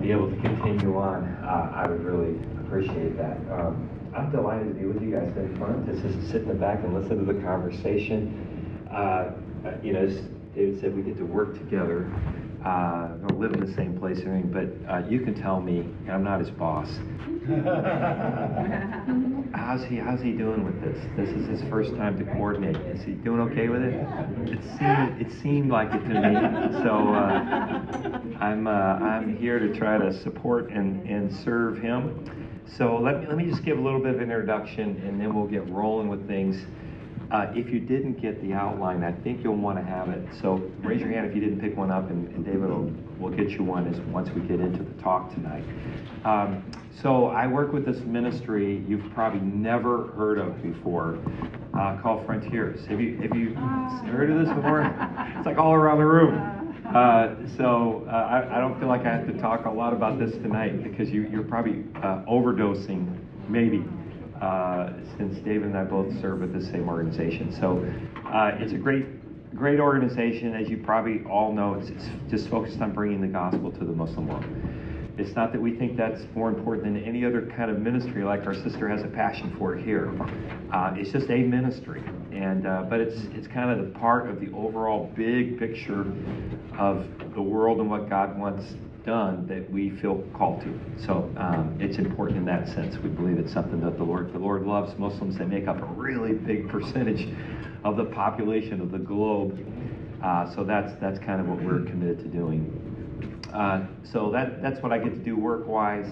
be able to continue on, I would really appreciate that. I'm delighted to be with you guys in front, to just sit in the back and listen to the conversation. As David said, we get to work together. Don't live in the same place or anything, but you can tell me I'm not his boss. How's he doing with this? This is his first time to coordinate. Is he doing okay with it? It seemed like it to me. So I'm here to try to support and serve him. So let me just give a little bit of an introduction, and then we'll get rolling with things. If you didn't get the outline, I think you'll want to have it. So raise your hand if you didn't pick one up, and David will get you one once we get into the talk tonight. So I work with this ministry you've probably never heard of before, called Frontiers. Have you heard of this before? It's like all around the room. I don't feel like I have to talk a lot about this tonight, because you're probably overdosing, maybe. Since David and I both serve with the same organization. So it's a great organization. As you probably all know, it's just focused on bringing the gospel to the Muslim world. It's not that we think that's more important than any other kind of ministry, like our sister has a passion for it here. It's just a ministry, but it's kind of the part of the overall big picture of the world and what God wants done that we feel called to. So it's important in that sense. We believe it's something that the Lord loves. Muslims, they make up a really big percentage of the population of the globe. So that's kind of what we're committed to doing. So that's what I get to do work-wise.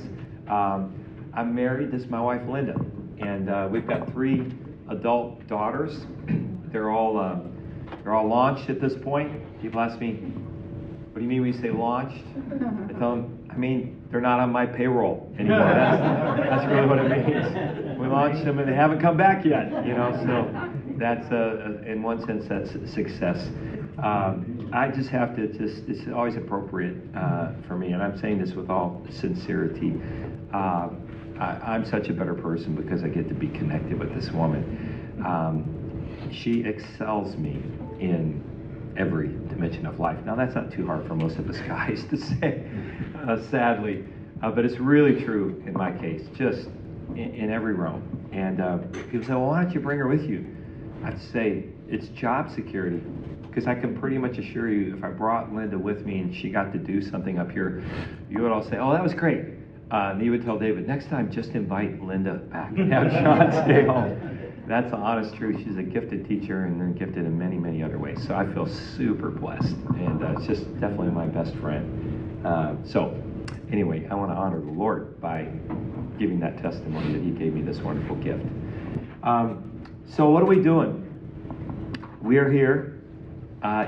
I'm married. This is my wife, Linda, and we've got 3 adult daughters. They're all launched at this point. People ask me, "What do you mean when you say launched?" I tell them, I mean, they're not on my payroll anymore. That's really what it means. We launched them and they haven't come back yet, so that's, in one sense, that's success. I just have to, it's always appropriate for me, and I'm saying this with all sincerity. I'm such a better person because I get to be connected with this woman. She excels me in every dimension of life. Now, that's not too hard for most of us guys to say, sadly, but it's really true in my case, just in every realm. And people say, "Well, why don't you bring her with you?" I'd say it's job security, because I can pretty much assure you, if I brought Linda with me and she got to do something up here, you would all say, "Oh, that was great." And you would tell David, "Next time, just invite Linda back and have Sean stay home." That's the honest truth. She's a gifted teacher, and then gifted in many, many other ways. So I feel super blessed, and it's just definitely my best friend. So anyway, I want to honor the Lord by giving that testimony that he gave me this wonderful gift. So what are we doing? We are here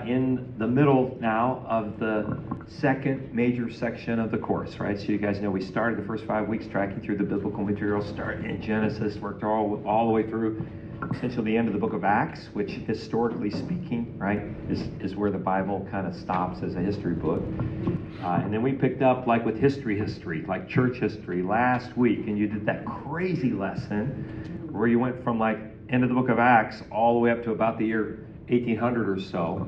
in the middle now of the second major section of the course, right? So you guys know we started the first 5 weeks tracking through the biblical material, starting in Genesis, worked all the way through essentially the end of the book of Acts, which historically speaking, right, is where the Bible kind of stops as a history book. And then we picked up like with history, like church history last week, and you did that crazy lesson where you went from like end of the book of Acts all the way up to about the year 1800 or so.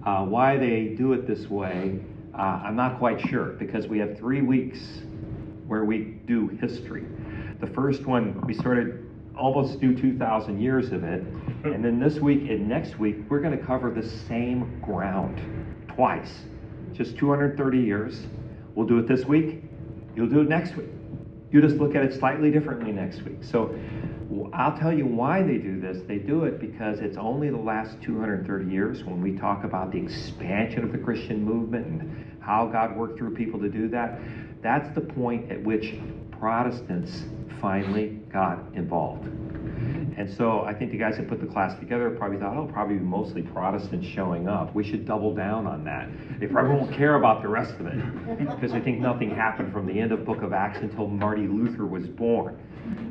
Why they do it this way, I'm not quite sure, because we have 3 weeks where we do history. The first one, we started almost do 2,000 years of it, and then this week and next week, we're going to cover the same ground twice, just 230 years. We'll do it this week, you'll do it next week. You just look at it slightly differently next week. So I'll tell you why they do this. They do it because it's only the last 230 years when we talk about the expansion of the Christian movement and how God worked through people to do that. That's the point at which Protestants finally got involved. And so I think the guys that put the class together probably thought, oh, probably mostly Protestants showing up. We should double down on that. They probably won't care about the rest of it because they think nothing happened from the end of Book of Acts until Marty Luther was born.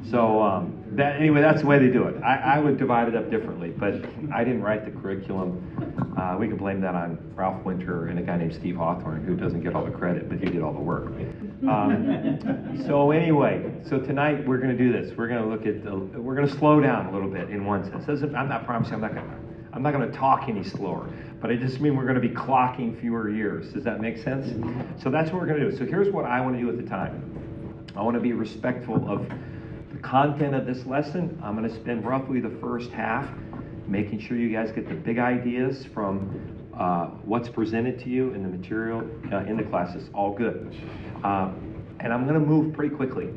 So anyway, that's the way they do it. I would divide it up differently, but I didn't write the curriculum. We can blame that on Ralph Winter and a guy named Steve Hawthorne, who doesn't get all the credit, but he did all the work. So anyway, so tonight we're going to do this. We're going to look at, we're going to slow down a little bit in one sense. I'm not promising I'm I'm not going to talk any slower, but I just mean we're going to be clocking fewer years. Does that make sense? So that's what we're going to do. So here's what I want to do at the time. I want to be respectful of the content of this lesson. I'm going to spend roughly the first half making sure you guys get the big ideas from what's presented to you in the material in the classes. All good. And I'm going to move pretty quickly.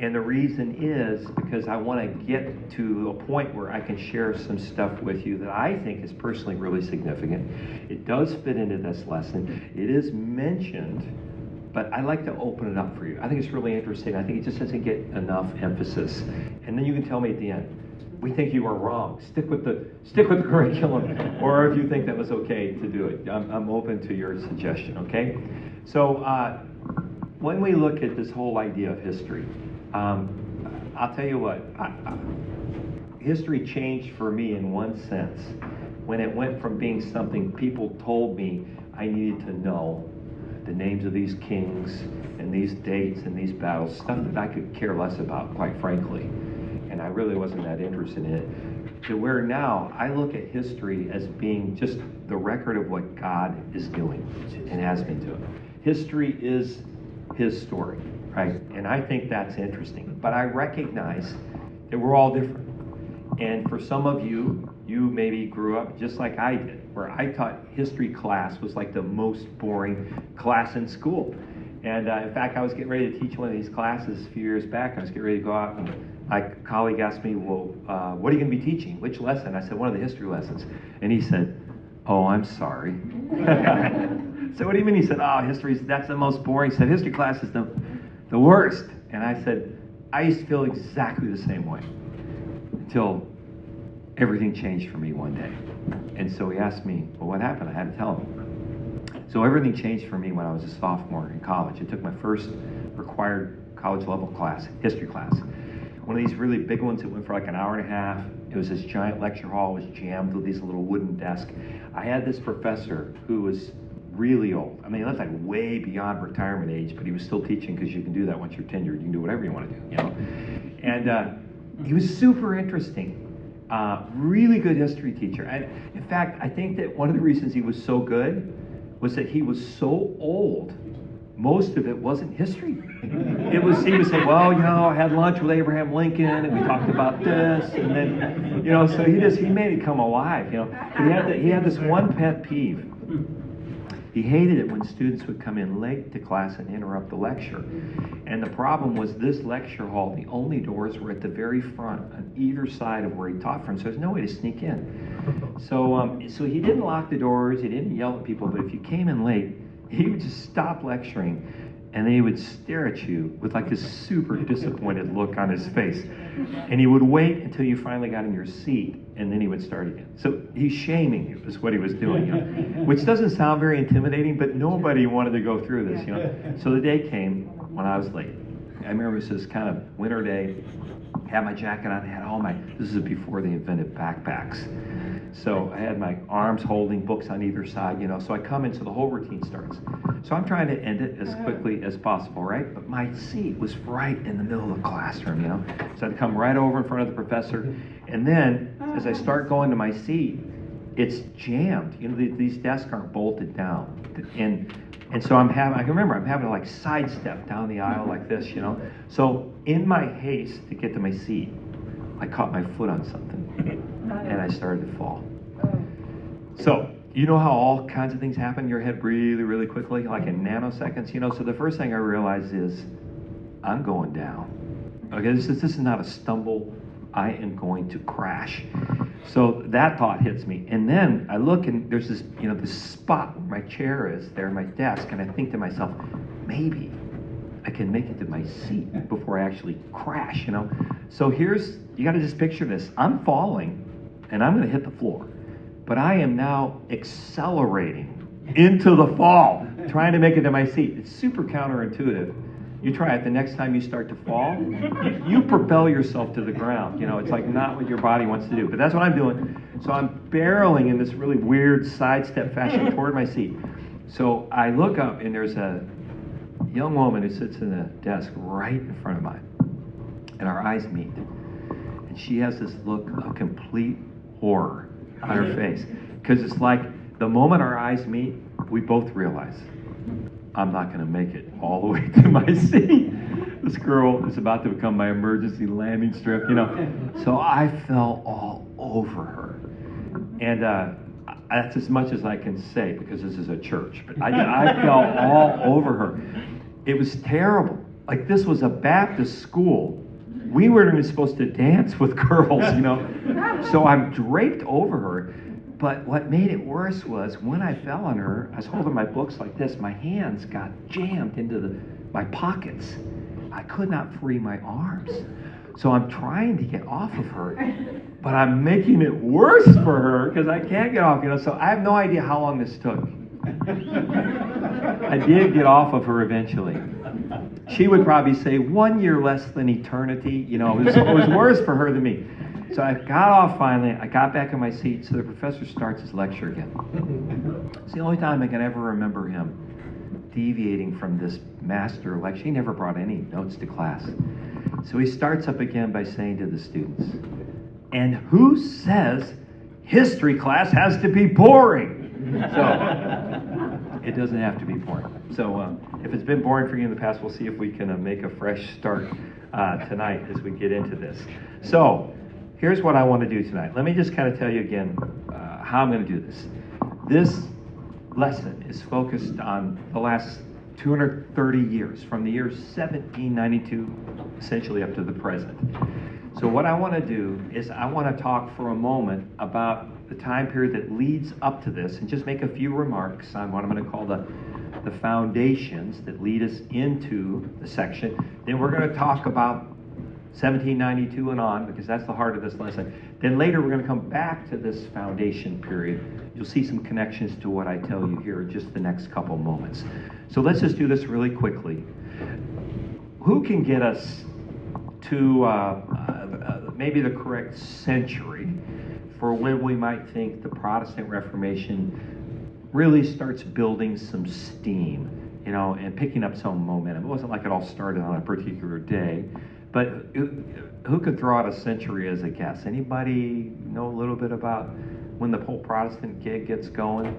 And the reason is because I want to get to a point where I can share some stuff with you that I think is personally really significant. It does fit into this lesson. It is mentioned, but I like to open it up for you. I think it's really interesting. I think it just doesn't get enough emphasis. And then you can tell me at the end, we think you are wrong. Stick with the curriculum, or if you think that was okay to do it. I'm open to your suggestion, okay? So when we look at this whole idea of history, I'll tell you what, history changed for me in one sense when it went from being something people told me I needed to know, the names of these kings and these dates and these battles, stuff that I could care less about, quite frankly, and I really wasn't that interested in it, to where now I look at history as being just the record of what God is doing and has been doing. History is His story. Right? And I think that's interesting. But I recognize that we're all different. And for some of you, you maybe grew up just like I did, where I thought history class was like the most boring class in school. And in fact, I was getting ready to teach one of these classes a few years back. I was getting ready to go out, and my colleague asked me, well, what are you going to be teaching? Which lesson? I said, one of the history lessons. And he said, oh, I'm sorry. So what do you mean? He said, oh, that's the most boring. He said, history class is the worst. And I said, I used to feel exactly the same way until everything changed for me one day. And so he asked me, well, what happened? I had to tell him. So everything changed for me when I was a sophomore in college. I took my first required college level class, history class. One of these really big ones that went for like an hour and a half. It was this giant lecture hall. It was jammed with these little wooden desks. I had this professor who was really old. I mean, that's like way beyond retirement age, but he was still teaching because you can do that once you're tenured. You can do whatever you want to do, you know. And he was super interesting. Really good history teacher. And in fact, I think that one of the reasons he was so good was that he was so old. Most of it wasn't history. He would say, well, you know, I had lunch with Abraham Lincoln and we talked about this, and then, you know, so he made it come alive, you know. He had this one pet peeve. He hated it when students would come in late to class and interrupt the lecture. And the problem was this lecture hall, the only doors were at the very front on either side of where he taught from, so there's no way to sneak in. So he didn't lock the doors, he didn't yell at people, but if you came in late, he would just stop lecturing and then he would stare at you with like this super disappointed look on his face. And he would wait until you finally got in your seat, and then he would start again. So he's shaming you is what he was doing, you know? Which doesn't sound very intimidating, but nobody wanted to go through this, you know? So the day came when I was late. I remember it was this kind of winter day. I had my jacket on, I had all this is before they invented backpacks. So I had my arms holding books on either side, you know, so I come in, so the whole routine starts. So I'm trying to end it as quickly as possible, right? But my seat was right in the middle of the classroom, you know. So I'd come right over in front of the professor. And then as I start going to my seat, it's jammed. You know, these desks aren't bolted down. And so I'm having to like sidestep down the aisle like this, you know. So in my haste to get to my seat, I caught my foot on something and I started to fall. So you know how all kinds of things happen in your head really, really quickly, like in nanoseconds, you know? So the first thing I realized is I'm going down. Okay, this is not a stumble. I am going to crash. So that thought hits me. And then I look and there's this, you know, this spot where my chair is there, my desk, and I think to myself, maybe I can make it to my seat before I actually crash, you know? So you gotta just picture this. I'm falling and I'm gonna hit the floor, but I am now accelerating into the fall, trying to make it to my seat. It's super counterintuitive. You try it the next time you start to fall, you propel yourself to the ground. You know, it's like not what your body wants to do, but that's what I'm doing. So I'm barreling in this really weird sidestep fashion toward my seat. So I look up and there's a young woman who sits in a desk right in front of mine, and our eyes meet. And she has this look of complete horror on her face. Because it's like the moment our eyes meet, we both realize, I'm not going to make it all the way to my seat. This girl is about to become my emergency landing strip, So I fell all over her. And that's as much as I can say because this is a church. But I fell all over her. It was terrible. Like, this was a Baptist school. We weren't even supposed to dance with girls, So I'm draped over her. But what made it worse was when I fell on her, I was holding my books like this. My hands got jammed into my pockets. I could not free my arms. So I'm trying to get off of her, but I'm making it worse for her because I can't get off, So I have no idea how long this took. I did get off of her eventually. She would probably say 1 year less than eternity. It was worse for her than me. So I got off finally. I got back in my seat. So the professor starts his lecture again. It's the only time I can ever remember him deviating from this master lecture. He never brought any notes to class. So he starts up again by saying to the students, and who says history class has to be boring? So it doesn't have to be boring. So if it's been boring for you in the past, we'll see if we can make a fresh start tonight as we get into this. So here's what I want to do tonight. Let me just kind of tell you again how I'm going to do this. This lesson is focused on the last 230 years, from the year 1792 essentially up to the present. So what I want to do is I want to talk for a moment about the time period that leads up to this and just make a few remarks on what I'm going to call the foundations that lead us into the section. Then we're going to talk about 1792 and on, because that's the heart of this lesson. Then later we're going to come back to this foundation period. You'll see some connections to what I tell you here in just the next couple moments. So let's just do this really quickly. Who can get us to maybe the correct century for when we might think the Protestant Reformation really starts building some steam, and picking up some momentum? It wasn't like it all started on a particular day. But who could throw out a century as a guess? Anybody know a little bit about when the whole Protestant gig gets going?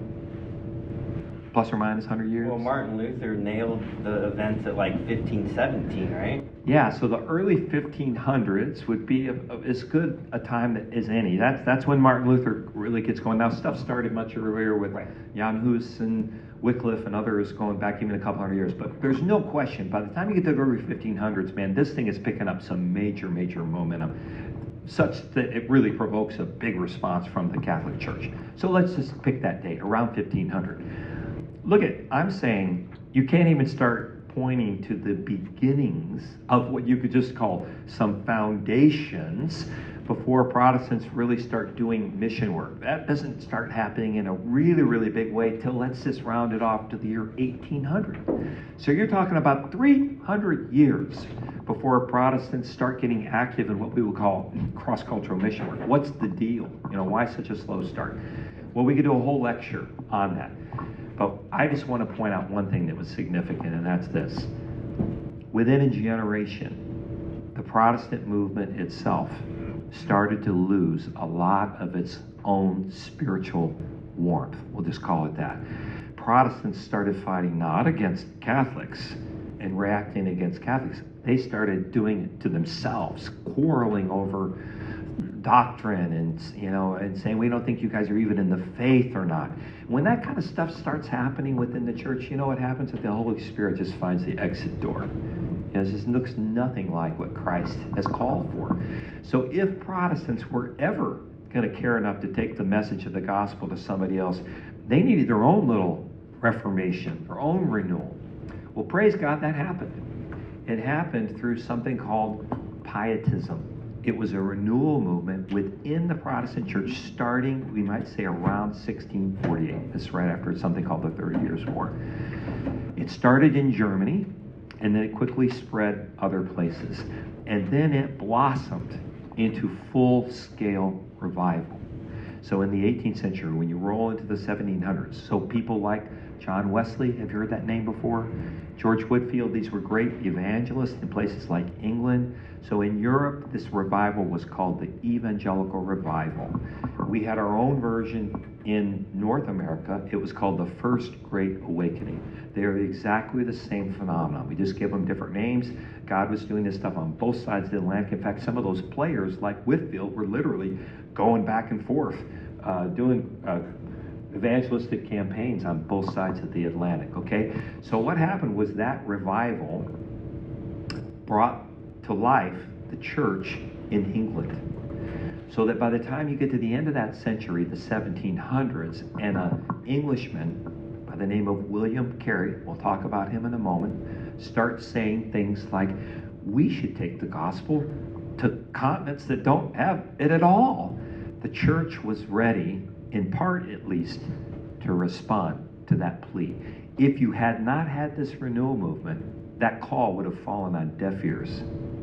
Plus or minus 100 years? Well, Martin Luther nailed the events at like 1517, right? Yeah, so the early 1500s would be as good a time as any. That's when Martin Luther really gets going. Now, stuff started much earlier with Jan Hus and Wycliffe and others going back even a couple hundred years. But there's no question, by the time you get to the early 1500s, man, this thing is picking up some major momentum, such that it really provokes a big response from the Catholic Church. So let's just pick that date, around 1500. Look I'm saying you can't even start pointing to the beginnings of what you could just call some foundations before Protestants really start doing mission work. That doesn't start happening in a really big way till, let's just round it off to the year 1800. So you're talking about 300 years before Protestants start getting active in what we will call cross-cultural mission work. What's the deal? Why such a slow start? Well, we could do a whole lecture on that. But I just want to point out one thing that was significant, and that's this. Within a generation, the Protestant movement itself started to lose a lot of its own spiritual warmth. We'll just call it that. Protestants started fighting not against Catholics and reacting against Catholics. They started doing it to themselves, quarreling over doctrine and saying, we don't think you guys are even in the faith or not. When that kind of stuff starts happening within the church, you know what happens? That the Holy Spirit just finds the exit door. It just looks nothing like what Christ has called for. So if Protestants were ever going to care enough to take the message of the gospel to somebody else, they needed their own little reformation, their own renewal. Well, praise God, that happened. It happened through something called Pietism. It was a renewal movement within the Protestant church starting, we might say, around 1648. This is right after something called the 30 Years' War. It started in Germany, and then it quickly spread other places. And then it blossomed into full-scale revival. So in the 18th century, when you roll into the 1700s, so people like John Wesley, have you heard that name before? George Whitefield, these were great evangelists in places like England. So in Europe, this revival was called the Evangelical Revival. We had our own version in North America. It was called the First Great Awakening. They are exactly the same phenomenon. We just give them different names. God was doing this stuff on both sides of the Atlantic. In fact, some of those players, like Whitefield, were literally going back and forth, doing evangelistic campaigns on both sides of the Atlantic, okay? So what happened was that revival brought to life the church in England. So that by the time you get to the end of that century, the 1700s, and an Englishman by the name of William Carey, we'll talk about him in a moment, starts saying things like, we should take the gospel to continents that don't have it at all. The church was ready, in part at least, to respond to that plea. If you had not had this renewal movement, that call would have fallen on deaf ears.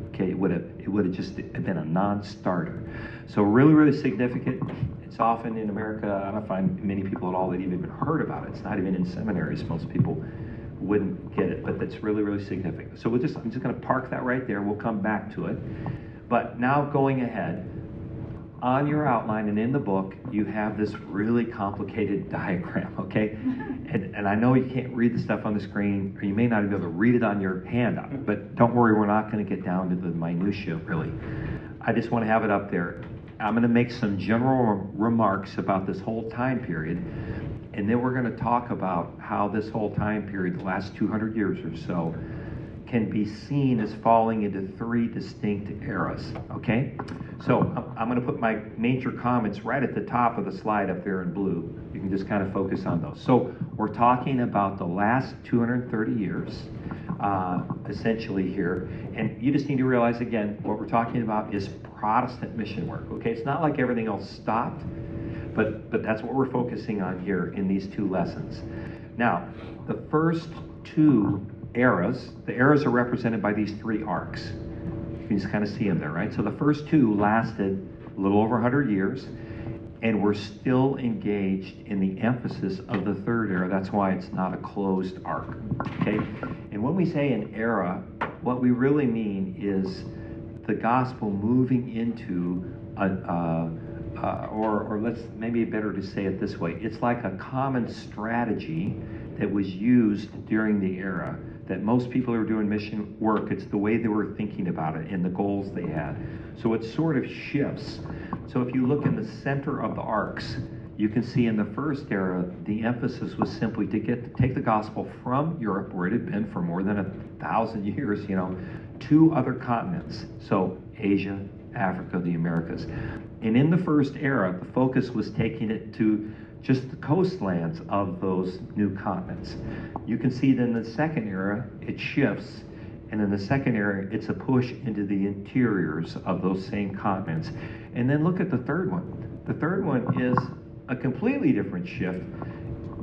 Okay, it would have just been a non-starter. So really, really significant. It's often in America, I don't find many people at all that even heard about it. It's not even in seminaries. Most people wouldn't get it, but that's really, really significant. So I'm just going to park that right there. We'll come back to it. But now going ahead, on your outline and in the book, you have this really complicated diagram, okay? And I know you can't read the stuff on the screen, or you may not be able to read it on your handout, but don't worry, we're not going to get down to the minutia, really. I just want to have it up there. I'm going to make some general remarks about this whole time period, and then we're going to talk about how this whole time period, the last 200 years or so, can be seen as falling into three distinct eras, okay? So I'm going to put my major comments right at the top of the slide up there in blue. You can just kind of focus on those. So we're talking about the last 230 years, essentially here. And you just need to realize, again, what we're talking about is Protestant mission work, okay? It's not like everything else stopped, but that's what we're focusing on here in these two lessons. Now, the first two eras, the eras are represented by these three arcs. You can just kind of see them there, right? So the first two lasted a little over 100 years, and we're still engaged in the emphasis of the third era. That's why it's not a closed arc, okay? And when we say an era, what we really mean is the gospel moving into or let's maybe better to say it this way. It's like a common strategy that was used during the era, that most people who are doing mission work, it's the way they were thinking about it and the goals they had. So it sort of shifts. So if you look in the center of the arcs, you can see in the first era, the emphasis was simply to take the gospel from Europe, where it had been for more than 1,000 years, to other continents. So Asia, Africa, the Americas. And in the first era, the focus was taking it to just the coastlands of those new continents. You can see that in the second era, it shifts, and in the second era, it's a push into the interiors of those same continents. And then look at the third one. The third one is a completely different shift.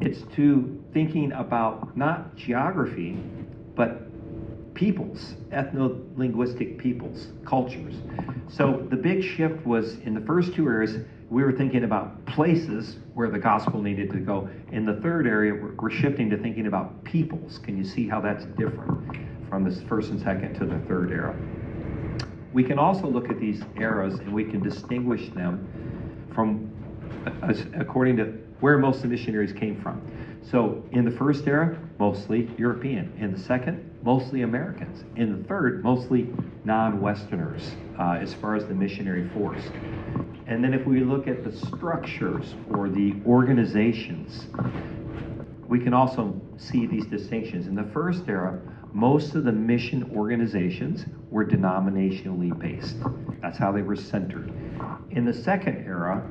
It's to thinking about not geography, but peoples, ethno-linguistic peoples, cultures. So the big shift was in the first two areas, we were thinking about places where the gospel needed to go. In the third area, we're shifting to thinking about peoples. Can you see how that's different from this first and second to the third era? We can also look at these eras and we can distinguish them from according to where most of the missionaries came from. So in the first era, mostly European. In the second, mostly Americans. In the third, mostly non-Westerners as far as the missionary force. And then if we look at the structures or the organizations, we can also see these distinctions. In the first era, most of the mission organizations were denominationally based. That's how they were centered. In the second era,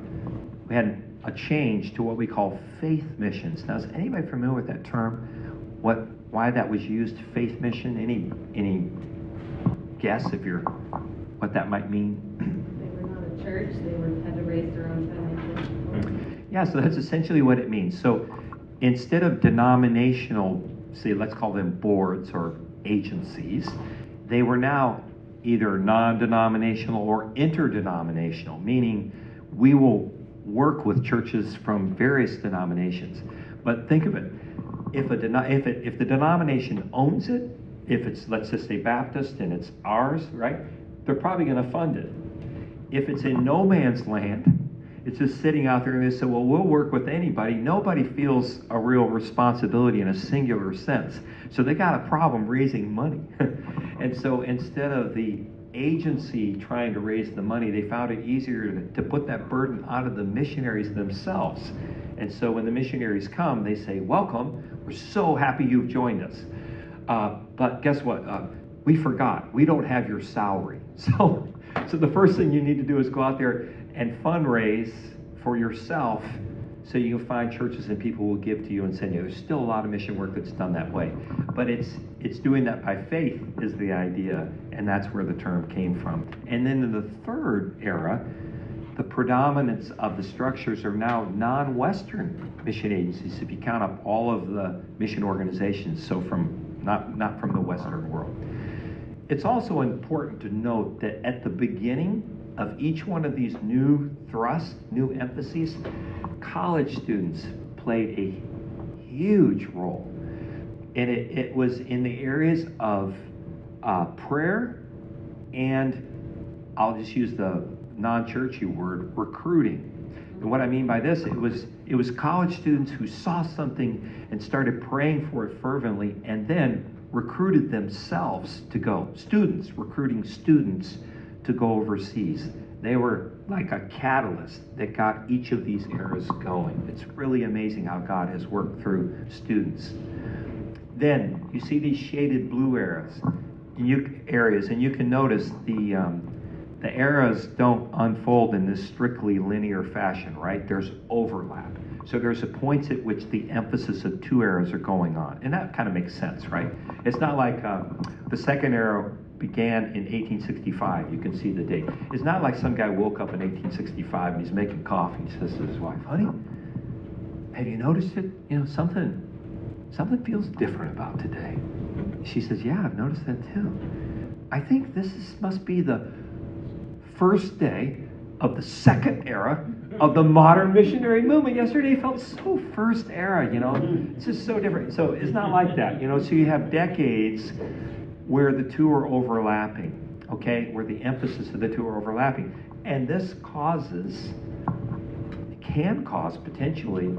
we had a change to what we call faith missions. Now, is anybody familiar with that term? Why that was used, faith mission? Any guess what that might mean? They were not a church. They had to raise their own family. Yeah, so that's essentially what it means. So instead of denominational, say, let's call them boards or agencies, they were now either non-denominational or interdenominational, meaning we will work with churches from various denominations. But think of it, if the denomination owns it, if it's, let's just say, Baptist and it's ours, right? They're probably going to fund it. If it's in no man's land, it's just sitting out there and they say, well, we'll work with anybody. Nobody feels a real responsibility in a singular sense. So they got a problem raising money. And so instead of the agency trying to raise the money, they found it easier to put that burden onto the missionaries themselves. And so when the missionaries come, they say, welcome, we're so happy you've joined us. But guess what? We forgot. We don't have your salary. So the first thing you need to do is go out there and fundraise for yourself so you can find churches and people will give to you and send you. There's still a lot of mission work that's done that way. But it's doing that by faith is the idea, and that's where the term came from. And then in the third era, the predominance of the structures are now non-Western mission agencies, if you count up all of the mission organizations, so from not from the Western world. It's also important to note that at the beginning of each one of these new thrusts, new emphases, college students played a huge role. And it was in the areas of prayer and, I'll just use the non-churchy word, recruiting. And what I mean by this, it was college students who saw something and started praying for it fervently and then recruited themselves to go. Students recruiting students to go overseas. They were like a catalyst that got each of these eras going. It's really amazing how God has worked through students. Then you see these shaded blue areas, and you can notice the eras don't unfold in this strictly linear fashion, right? There's overlap. So there's a point at which the emphasis of two eras are going on. And that kind of makes sense, right? It's not like the second era began in 1865. You can see the date. It's not like some guy woke up in 1865 and he's making coffee. He says to his wife, honey, have you noticed it? You know, something feels different about today. She says, yeah, I've noticed that too. I think must be the first day of the second era of the modern missionary movement. Yesterday felt so first era, you know. It's just so different. So it's not like that, you know. So you have decades where the two are overlapping, okay, where the emphasis of the two are overlapping. And this can cause potentially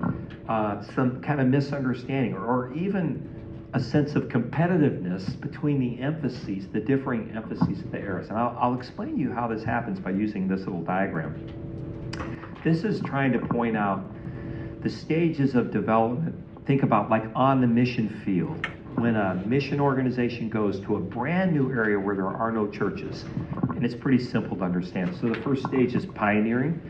some kind of misunderstanding or even a sense of competitiveness between the differing emphases of the eras. And I'll explain to you how this happens by using this little diagram. This is trying to point out the stages of development. Think about like on the mission field. When a mission organization goes to a brand new area where there are no churches, and it's pretty simple to understand. So the first stage is pioneering.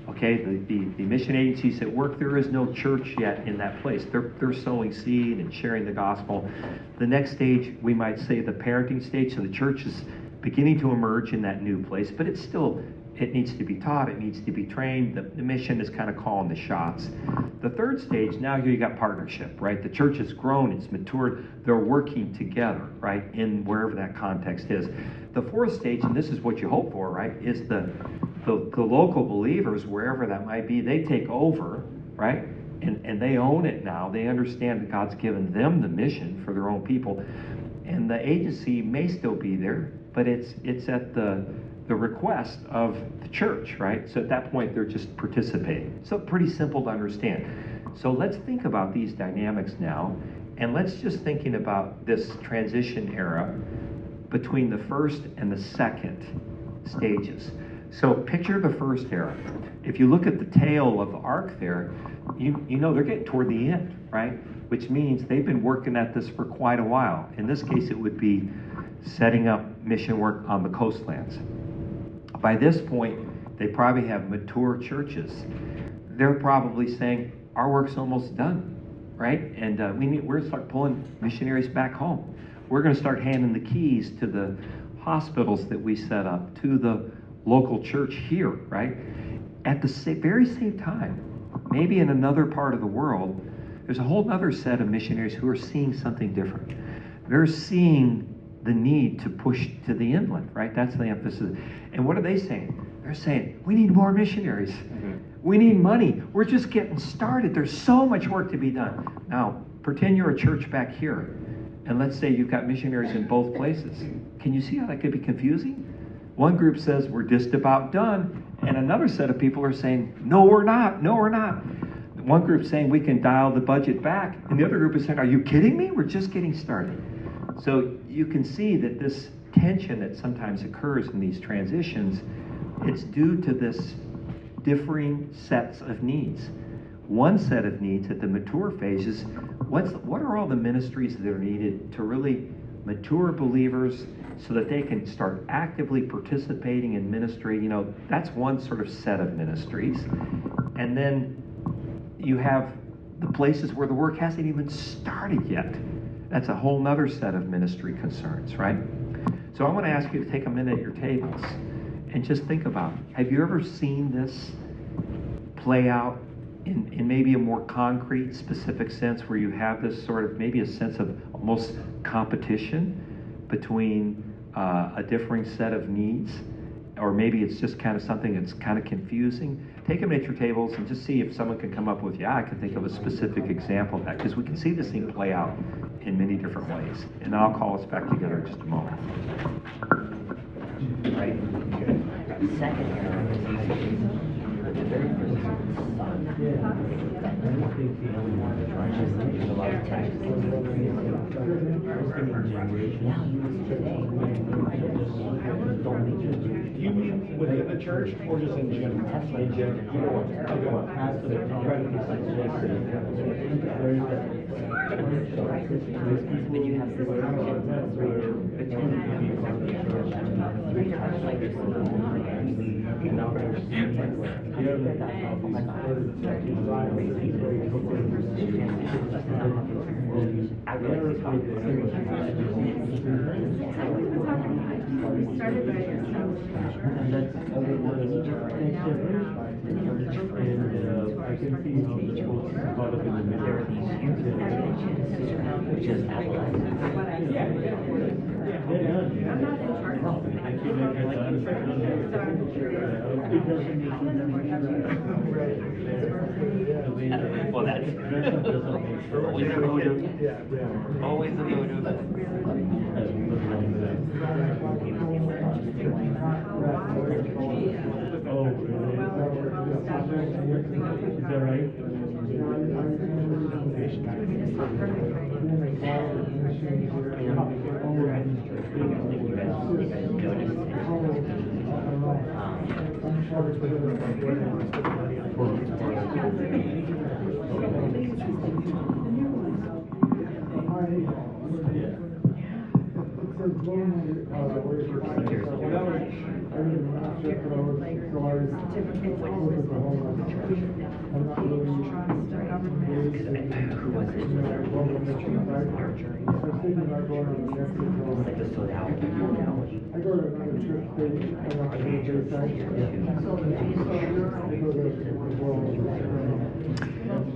Okay, the mission agencies that work, there is no church yet in that place. They're sowing seed and sharing the gospel. The next stage, we might say the parenting stage. So the church is beginning to emerge in that new place, but it needs to be taught, it needs to be trained. The mission is kind of calling the shots. The third stage, now you got partnership, right? The church has grown, it's matured, they're working together, right, in wherever that context is. The fourth stage, and this is what you hope for, right, is the local believers, wherever that might be, they take over, right, and they own it now. They understand that God's given them the mission for their own people. And the agency may still be there, but it's at the request of the church, right? So at that point, they're just participating. So pretty simple to understand. So let's think about these dynamics now, and let's just thinking about this transition era between the first and the second stages. So picture the first era. If you look at the tail of the arc there, you know they're getting toward the end, right? Which means they've been working at this for quite a while. In this case, it would be setting up mission work on the coastlands. By this point, they probably have mature churches. They're probably saying, our work's almost done, right? And we're going to start pulling missionaries back home. We're going to start handing the keys to the hospitals that we set up, to the local church here, right? At the very same time, maybe in another part of the world, there's a whole other set of missionaries who are seeing something different. They're seeing the need to push to the inland, right? That's the emphasis. And what are they saying? They're saying, we need more missionaries. Mm-hmm. We need money. We're just getting started. There's so much work to be done. Now, Pretend you're a church back here, and let's say you've got missionaries in both places. Can you see how that could be confusing? One group says we're just about done, and another set of people are saying, no, we're not, no, we're not. One group saying we can dial the budget back, and the other group is saying, are you kidding me? We're just getting started. So you can see that this tension that sometimes occurs in these transitions, it's due to this differing sets of needs. One set of needs at the mature phases, what are all the ministries that are needed to really mature believers so that they can start actively participating in ministry? You know, that's one sort of set of ministries. And then you have the places where the work hasn't even started yet. That's a whole nother set of ministry concerns, right? So I want to ask you to take a minute at your tables and just think about, have you ever seen this play out in maybe a more concrete, specific sense where you have this sort of, maybe a sense of almost competition between a differing set of needs? Or maybe it's just kind of something that's kind of confusing. Take them at your tables and just see if someone can come up with, yeah, I can think of a specific example of that, because we can see this thing play out in many different ways. And I'll call us back together in just a moment. Right. Second era is easy. The very first son. There's a lot of text. Do you mean within the church or just in general? In general. Then you have this well, that's always a motive. Always a motive. Is that right?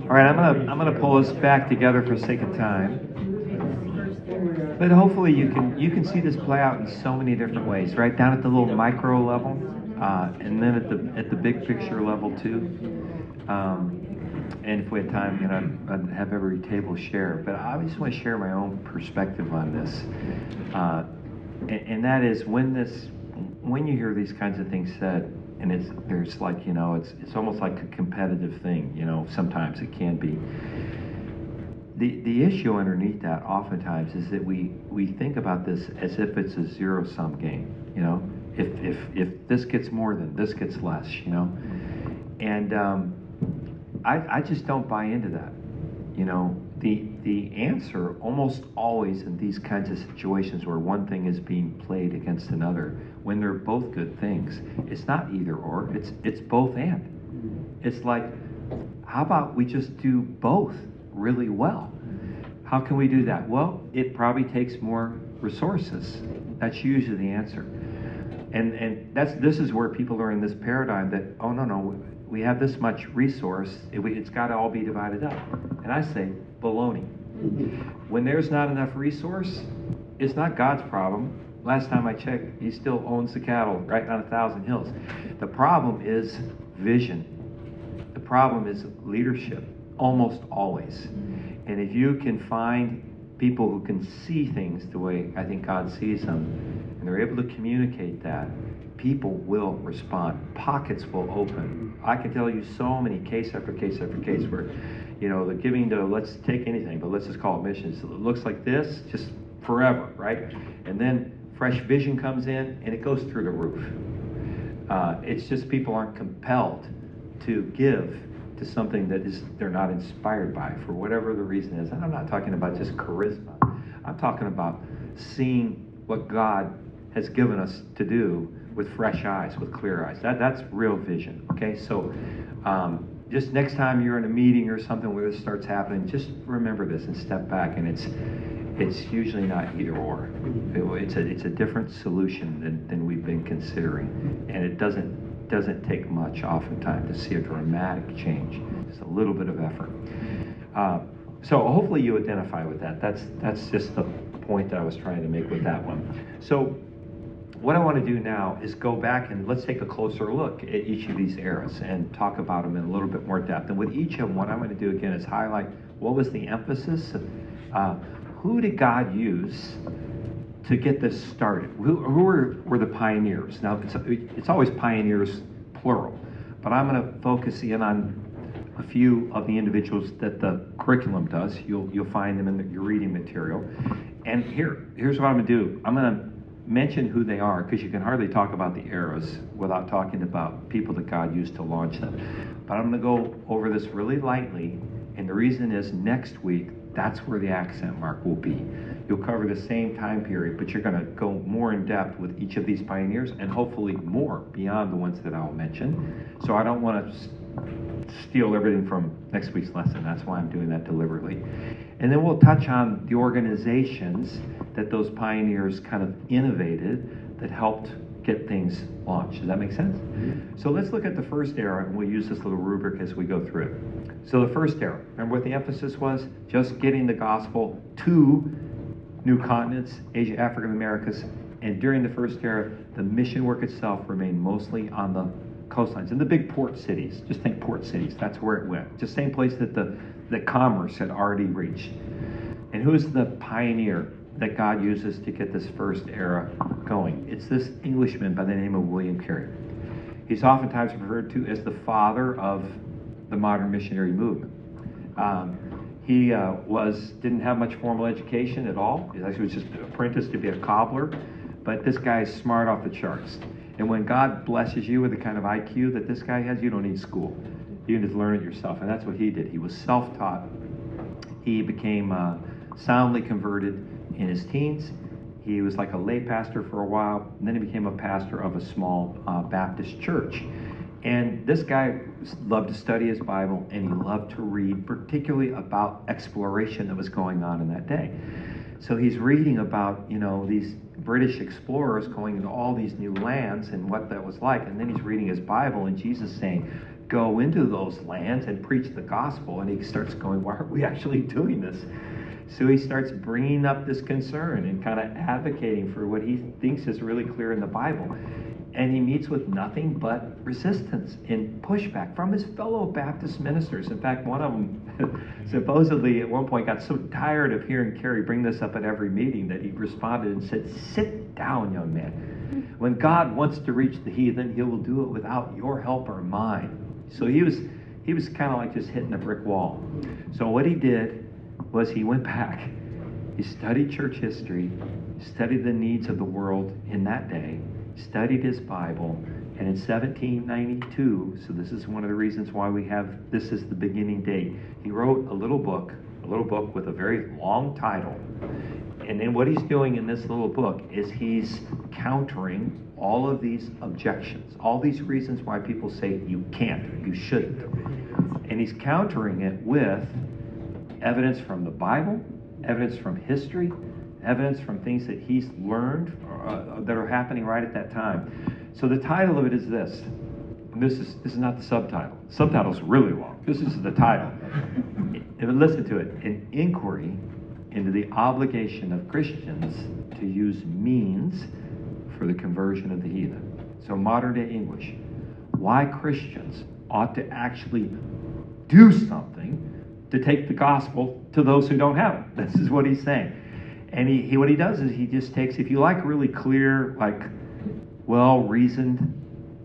All right, I'm gonna pull us back together for sake of time. But hopefully you can see this play out in so many different ways, right down at the little micro level, and then at the big picture level too. And if we had time, you know, I'd have every table share. But I just want to share my own perspective on this, and that is when you hear these kinds of things said, and there's like, you know, it's almost like a competitive thing, you know. Sometimes it can be. The issue underneath that oftentimes is that we think about this as if it's a zero-sum game, you know. If this gets more, then this gets less, you know. And I just don't buy into that, you know. The answer almost always in these kinds of situations where one thing is being played against another, when they're both good things, it's not either or, it's both and. It's like, how about we just do both really well? How can we do that? Well, it probably takes more resources. That's usually the answer. And this is where people are in this paradigm that, oh no, we have this much resource, it's got to all be divided up. And I say, baloney. When there's not enough resource, it's not God's problem. Last time I checked, he still owns the cattle right on 1,000 hills. The problem is vision. The problem is leadership, almost always. And if you can find people who can see things the way I think God sees them, and they're able to communicate that, people will respond. Pockets will open. I can tell you so many case after case after case where, the giving to, let's take anything, but let's just call it missions. It looks like this, just forever, right? And then fresh vision comes in, and it goes through the roof. It's just people aren't compelled to give to something that they're not inspired by for whatever the reason is. And I'm not talking about just charisma. I'm talking about seeing what God has given us to do with fresh eyes, with clear eyes. That's real vision. Okay, so just next time you're in a meeting or something where this starts happening, just remember this and step back. And it's usually not either or. It's a different solution than we've been considering, and it doesn't take much oftentimes to see a dramatic change. Just a little bit of effort. So hopefully you identify with that. That's just the point that I was trying to make with that one. So what I want to do now is go back and let's take a closer look at each of these eras and talk about them in a little bit more depth. And with each of them, what I'm going to do again is highlight what was the emphasis. Who did God use to get this started? Who were the pioneers? Now, it's always pioneers, plural, but I'm going to focus in on a few of the individuals that the curriculum does. You'll find them in your reading material. And here's what I'm going to do. I'm going to mention who they are, because you can hardly talk about the eras without talking about people that God used to launch them. But I'm going to go over this really lightly, and the reason is next week, that's where the accent mark will be. You'll cover the same time period, but you're going to go more in depth with each of these pioneers, and hopefully more beyond the ones that I'll mention. So I don't want to steal everything from next week's lesson. That's why I'm doing that deliberately. And then we'll touch on the organizations that those pioneers kind of innovated that helped get things launched. Does that make sense? Mm-hmm. So let's look at the first era, and we'll use this little rubric as we go through it. So the first era, remember what the emphasis was? Just getting the gospel to new continents, Asia, Africa, and the Americas. And during the first era, the mission work itself remained mostly on the coastlines, in the big port cities. Just think port cities. That's where it went. Just same place that the commerce had already reached. And who's the pioneer that God uses to get this first era going? It's this Englishman by the name of William Carey. He's oftentimes referred to as the father of the modern missionary movement. He didn't have much formal education at all. He actually was just apprenticed to be a cobbler. But this guy is smart off the charts. And when God blesses you with the kind of IQ that this guy has, you don't need school. You can just learn it yourself. And that's what he did. He was self-taught. He became soundly converted in his teens. He was like a lay pastor for a while, and then he became a pastor of a small Baptist church. And this guy loved to study his Bible, and he loved to read, particularly about exploration that was going on in that day. So he's reading about, these British explorers going into all these new lands and what that was like. And then he's reading his Bible, and Jesus saying, go into those lands and preach the gospel. And he starts going, why aren't we actually doing this? So he starts bringing up this concern and kind of advocating for what he thinks is really clear in the Bible. And he meets with nothing but resistance and pushback from his fellow Baptist ministers. In fact, one of them supposedly at one point got so tired of hearing Carey bring this up at every meeting that he responded and said, sit down, young man. When God wants to reach the heathen, he will do it without your help or mine. So he was kind of like just hitting a brick wall. So what he did was he went back. He studied church history, studied the needs of the world in that day, studied his Bible, and in 1792, so this is one of the reasons why we have this as the beginning date, he wrote a little book with a very long title. And then what he's doing in this little book is he's countering all of these objections, all these reasons why people say you can't, you shouldn't. And he's countering it with evidence from the Bible, evidence from history, evidence from things that he's learned that are happening right at that time. So the title of it is this. And this is not the subtitle. The subtitle's really long. This is the title. And listen to it. An inquiry into the obligation of Christians to use means for the conversion of the heathen. So modern day English. Why Christians ought to actually do something to take the gospel to those who don't have it. This is what he's saying. And he what he does is he just takes, if you like really clear, like well-reasoned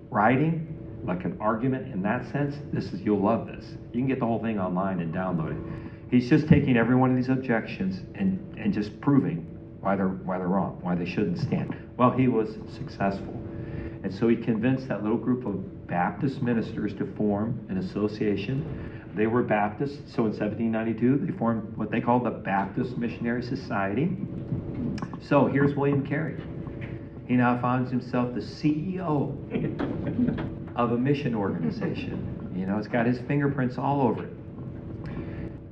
writing, like an argument in that sense, you'll love this. You can get the whole thing online and download it. He's just taking every one of these objections and just proving why they're wrong, why they shouldn't stand. Well, he was successful. And so he convinced that little group of Baptist ministers to form an association. They were Baptists, so in 1792 they formed what they called the Baptist Missionary Society. So here's William Carey. He now finds himself the CEO of a mission organization. You know, it's got his fingerprints all over it.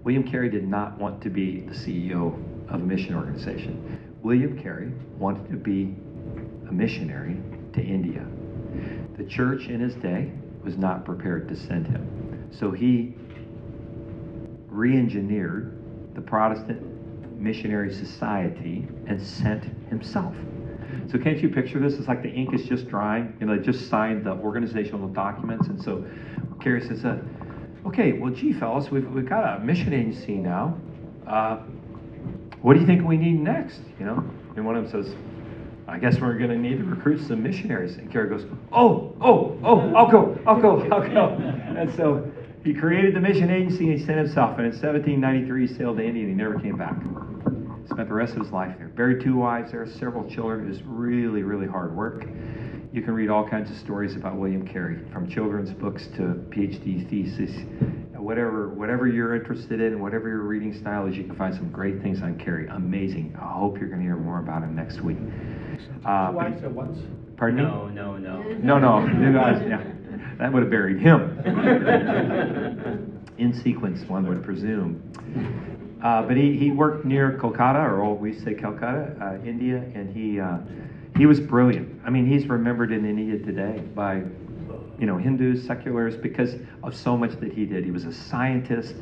William Carey did not want to be the CEO of a mission organization. William Carey wanted to be a missionary to India. The church in his day was not prepared to send him. So he re-engineered the Protestant Missionary Society and sent himself. So can't you picture this? It's like the ink is just drying. You know, they just signed the organizational documents. And so Carey says, okay, well, gee, fellas, we've got a mission agency now. What do you think we need next? You know, and one of them says, I guess we're going to need to recruit some missionaries. And Carey goes, oh, I'll go. And so he created the mission agency and he sent himself. And in 1793, he sailed to India and he never came back. Spent the rest of his life there. Buried 2 wives there, several children. It was really, really hard work. You can read all kinds of stories about William Carey, from children's books to PhD thesis. Whatever you're interested in, whatever your reading style is, you can find some great things on Carey. Amazing. I hope you're going to hear more about him next week. 2 wives at once? Pardon me? No. No. Yeah. That would have buried him. In sequence, one would presume. But he worked near Kolkata, or we say Calcutta, India, and he was brilliant. I mean, he's remembered in India today by, Hindus, seculars, because of so much that he did. He was a scientist.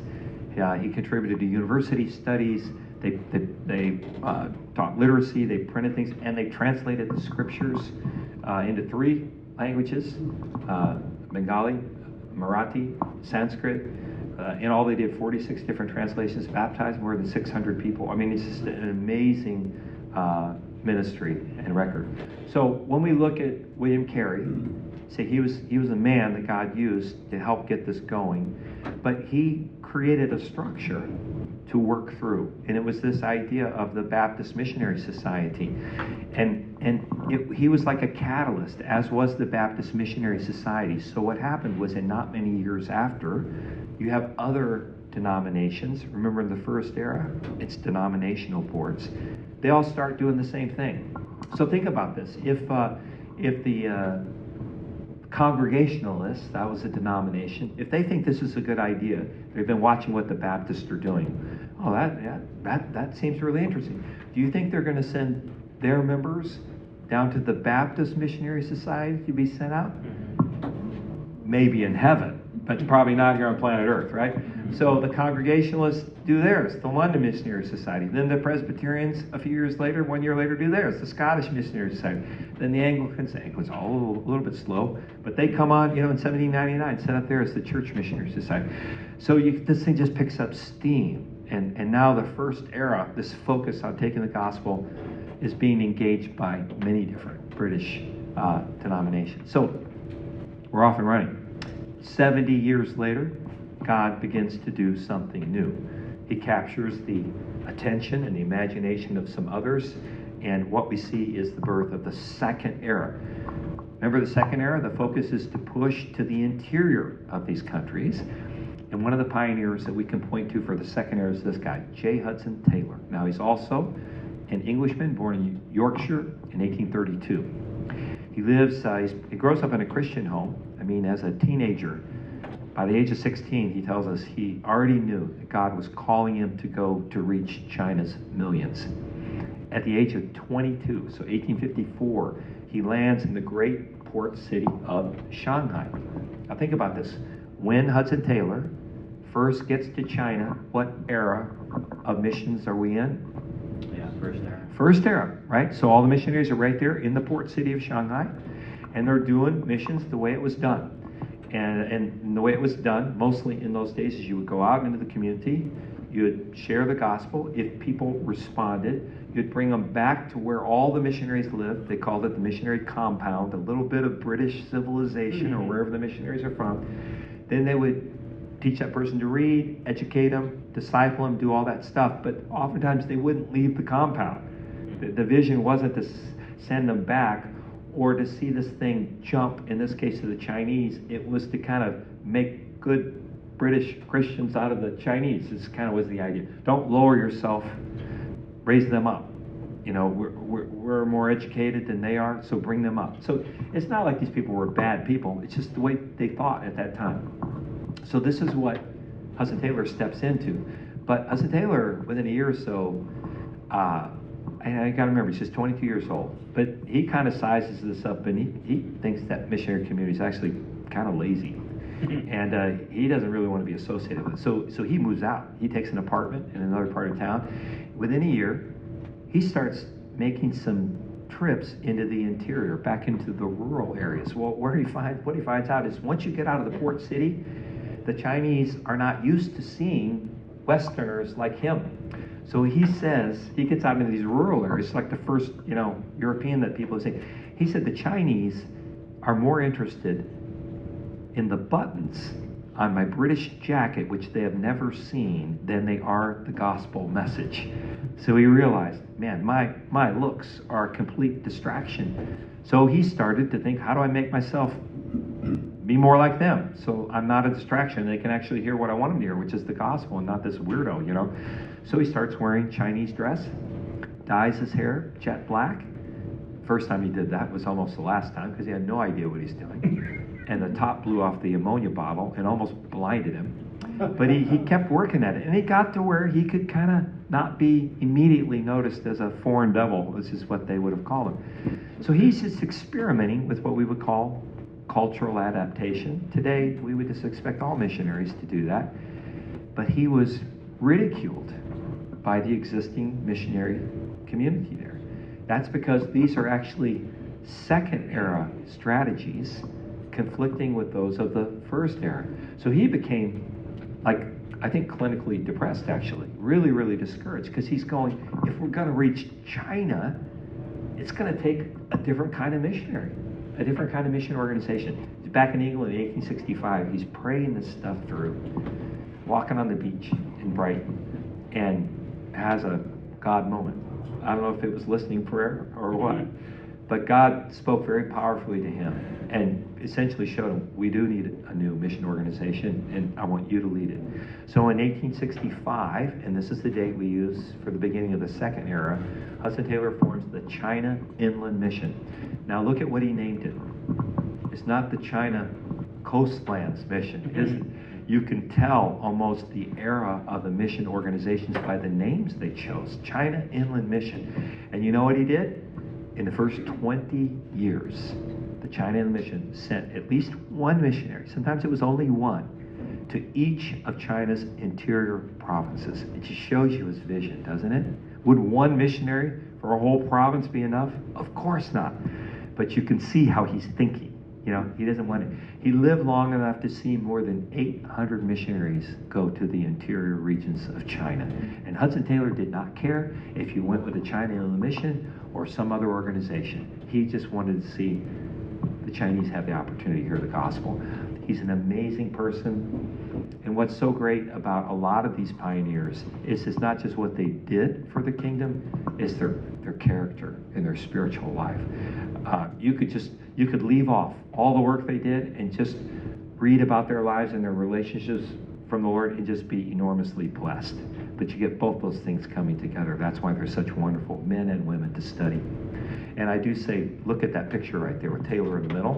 He contributed to university studies. They taught literacy. They printed things, and they translated the scriptures into 3 languages: Bengali, Marathi, Sanskrit. In all, they did 46 different translations, baptized more than 600 people. I mean, it's just an amazing ministry and record. So when we look at William Carey, say he was a man that God used to help get this going, but he created a structure to work through, and it was this idea of the Baptist Missionary Society, he was like a catalyst, as was the Baptist Missionary Society. So what happened was, in not many years after, you have other denominations. Remember, in the first era, it's denominational boards. They all start doing the same thing. So think about this: if the Congregationalists, that was a denomination, if they think this is a good idea, they've been watching what the Baptists are doing. Oh, that seems really interesting. Do you think they're going to send their members down to the Baptist Missionary Society to be sent out? Maybe in heaven, but probably not here on planet Earth, right? So the Congregationalists do theirs, the London Missionary Society. Then the Presbyterians, a few years later, 1 year later, do theirs, the Scottish Missionary Society. Then the Anglicans all a little bit slow, but they come on, in 1799, set up there as the Church Missionary Society. So this thing just picks up steam. And now the first era, this focus on taking the gospel, is being engaged by many different British denominations. So we're off and running. 70 years later, God begins to do something new. He captures the attention and the imagination of some others, and what we see is the birth of the second era. Remember the second era? The focus is to push to the interior of these countries. And one of the pioneers that we can point to for the second era is this guy, J. Hudson Taylor. Now, he's also an Englishman born in Yorkshire in 1832. He grows up in a Christian home. I mean, as a teenager, by the age of 16, he tells us he already knew that God was calling him to go to reach China's millions. At the age of 22, so 1854, he lands in the great port city of Shanghai. Now think about this. When Hudson Taylor first gets to China, what era of missions are we in? Yeah, first era. First era, right? So all the missionaries are right there in the port city of Shanghai, and they're doing missions the way it was done. And the way it was done, mostly in those days, is you would go out into the community, you would share the gospel. If people responded, you'd bring them back to where all the missionaries lived. They called it the missionary compound, a little bit of British civilization or wherever the missionaries are from. Then they would teach that person to read, educate them, disciple them, do all that stuff. But oftentimes they wouldn't leave the compound. The vision wasn't to send them back or to see this thing jump, in this case to the Chinese. It was to kind of make good British Christians out of the Chinese. This kind of was the idea. Don't lower yourself, raise them up. You know, we're more educated than they are, so bring them up. So it's not like these people were bad people. It's just the way they thought at that time. So this is what Hudson Taylor steps into. But Hudson Taylor, within a year or so, and I got to remember, he's just 22 years old. But he kind of sizes this up, and he thinks that missionary community is actually kind of lazy. And he doesn't really want to be associated with it. So he moves out. He takes an apartment in another part of town. Within a year, he starts making some trips into the interior, back into the rural areas. Well, what he finds out is once you get out of the port city, the Chinese are not used to seeing Westerners like him. So he says, he gets out into these rural areas, like the first, European that people say. He said the Chinese are more interested in the buttons on my British jacket, which they have never seen, than they are the gospel message. So he realized, man, my looks are a complete distraction. So he started to think, how do I make myself be more like them? So I'm not a distraction. They can actually hear what I want them to hear, which is the gospel and not this weirdo, So he starts wearing Chinese dress, dyes his hair jet black. First time he did that was almost the last time because he had no idea what he's doing. And the top blew off the ammonia bottle and almost blinded him. But he kept working at it. And he got to where he could kind of not be immediately noticed as a foreign devil, which is what they would have called him. So he's just experimenting with what we would call cultural adaptation. Today, we would just expect all missionaries to do that. But he was ridiculed by the existing missionary community there. That's because these are actually second era strategies conflicting with those of the first era. So he became, I think clinically depressed actually, really, really discouraged, because he's going, if we're going to reach China, it's going to take a different kind of missionary, a different kind of mission organization. Back in England in 1865, he's praying this stuff through, walking on the beach in Brighton, and has a God moment. I don't know if it was listening prayer or what, but God spoke very powerfully to him and essentially showed him, we do need a new mission organization, and I want you to lead it. So in 1865, and this is the date we use for the beginning of the second era, Hudson Taylor forms the China Inland Mission. Now look at what he named it. It's not the China Coastlands Mission. You can tell almost the era of the mission organizations by the names they chose. China Inland Mission. And you know what he did? In the first 20 years, the China Inland Mission sent at least one missionary, sometimes it was only one, to each of China's interior provinces. It just shows you his vision, doesn't it? Would one missionary for a whole province be enough? Of course not. But you can see how he's thinking. He doesn't want it. He lived long enough to see more than 800 missionaries go to the interior regions of China. And Hudson Taylor did not care if you went with the China Inland Mission or some other organization. He just wanted to see the Chinese have the opportunity to hear the gospel. He's an amazing person. And what's so great about a lot of these pioneers is it's not just what they did for the kingdom, it's their character and their spiritual life. You could leave off all the work they did and just read about their lives and their relationships from the Lord and just be enormously blessed. But you get both those things coming together. That's why they're such wonderful men and women to study. And I do say, look at that picture right there with Taylor in the middle.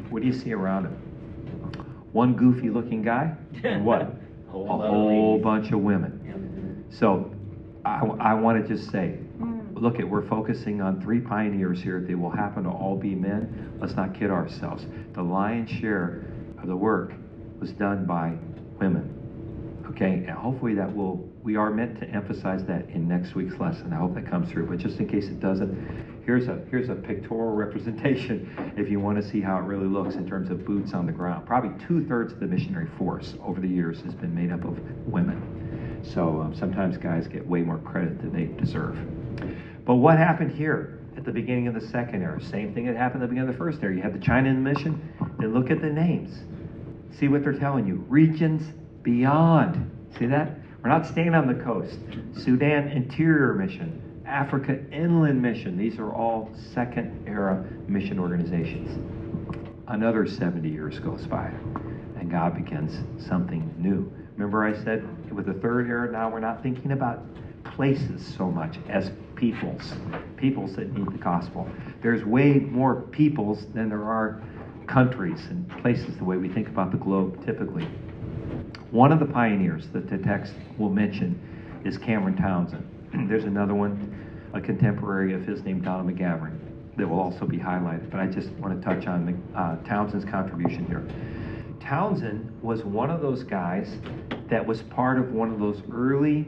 What do you see around him? One goofy looking guy and what? A whole bunch of women. So I want to just say, look, we're focusing on 3 pioneers here. They will happen to all be men. Let's not kid ourselves. The lion's share of the work was done by women. Okay, and hopefully we are meant to emphasize that in next week's lesson. I hope that comes through, but just in case it doesn't, here's a pictorial representation if you want to see how it really looks in terms of boots on the ground. Probably 2/3 of the missionary force over the years has been made up of women. So sometimes guys get way more credit than they deserve. But what happened here at the beginning of the second era? Same thing that happened at the beginning of the first era. You had the China mission. Then look at the names. See what they're telling you. Regions beyond. See that? We're not staying on the coast. Sudan Interior Mission, Africa Inland Mission. These are all second era mission organizations. Another 70 years goes by, and God begins something new. Remember I said with the third era, now we're not thinking about places so much as peoples that need the gospel. There's way more peoples than there are countries and places the way we think about the globe typically. One of the pioneers that the text will mention is Cameron Townsend. There's another one, a contemporary of his named Donald McGavran, that will also be highlighted, but I just want to touch on Townsend's contribution here. Townsend was one of those guys that was part of one of those early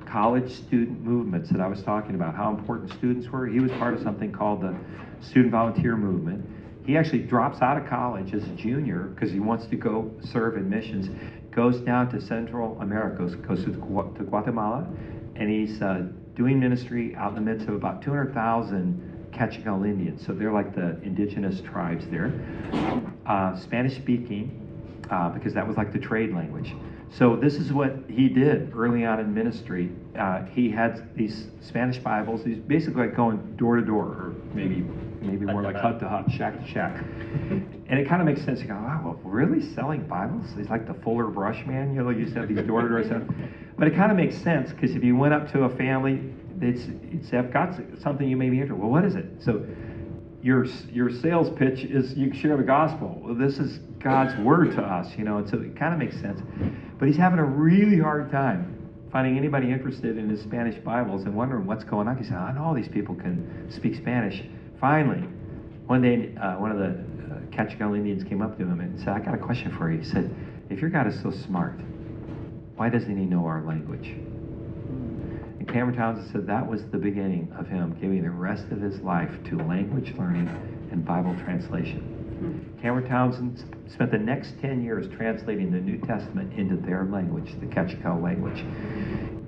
college student movements that I was talking about, how important students were. He was part of something called the Student Volunteer Movement. He actually drops out of college as a junior because he wants to go serve in missions, goes down to Central America, goes to Guatemala, and he's doing ministry out in the midst of about 200,000 Kachikal Indians. So they're like the indigenous tribes there. Spanish speaking, because that was like the trade language. So this is what he did early on in ministry. He had these Spanish Bibles. He's basically like going door to door, or maybe more like hut to hut, shack to shack. And it kind of makes sense. You go, wow, well, really selling Bibles? He's like the Fuller Brush man, you know, used to have these door to door stuff. But it kind of makes sense because if you went up to a family, they'd say, I've got something you may be interested in. Well, what is it? So your sales pitch is you share the gospel. Well, this is God's word to us, you know, and so it kind of makes sense. But he's having a really hard time finding anybody interested in his Spanish Bibles and wondering what's going on. He said, I know all these people can speak Spanish. Finally, one day, one of the Kachikal Indians came up to him and said, I got a question for you. He said, if your God is so smart, why doesn't he know our language? And Cameron Townsend said that was the beginning of him giving the rest of his life to language learning and Bible translation. Cameron Townsend spent the next 10 years translating the New Testament into their language, the Kachikal language.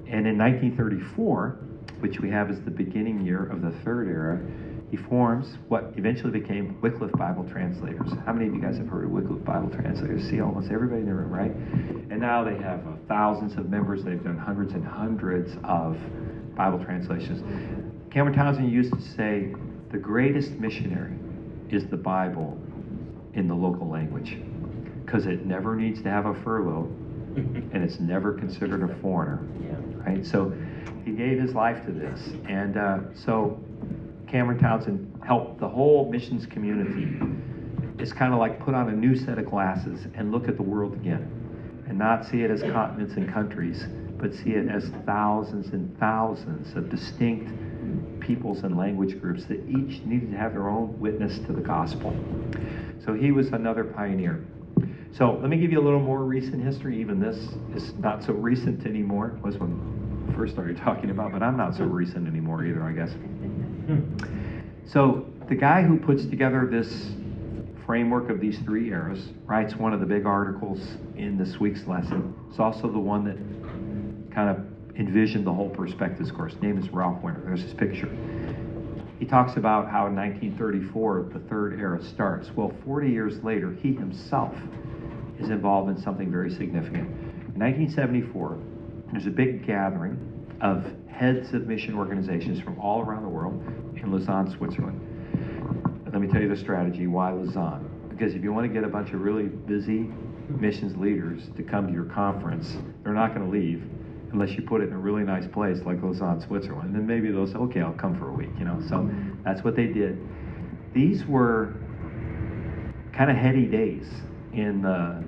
And in 1934, which we have as the beginning year of the third era, he forms what eventually became Wycliffe Bible Translators. How many of you guys have heard of Wycliffe Bible Translators? See, almost everybody in the room, right? And now they have thousands of members. They've done hundreds and hundreds of Bible translations. Cameron Townsend used to say, the greatest missionary is the Bible in the local language, because it never needs to have a furlough, and it's never considered a foreigner, right? So he gave his life to this, and so Cameron Townsend helped the whole missions community. It's kind of like put on a new set of glasses and look at the world again, and not see it as continents and countries, but see it as thousands and thousands of distinct peoples and language groups that each needed to have their own witness to the gospel. So he was another pioneer. So let me give you a little more recent history. Even this is not so recent anymore. It was when we first started talking about, but I'm not so recent anymore either, I guess. So the guy who puts together this framework of these three eras writes one of the big articles in this week's lesson. It's also the one that kind of envisioned the whole Perspectives course. His name is Ralph Winter. There's his picture. He talks about how in 1934 the third era starts. Well, 40 years later, he himself is involved in something very significant. In 1974, there's a big gathering of heads of mission organizations from all around the world in Lausanne, Switzerland. Let me tell you the strategy. Why Lausanne? Because if you want to get a bunch of really busy missions leaders to come to your conference, they're not going to leave unless you put it in a really nice place like Lausanne, Switzerland. And then maybe they'll say, okay, I'll come for a week, you know. So that's what they did. These were kind of heady days in the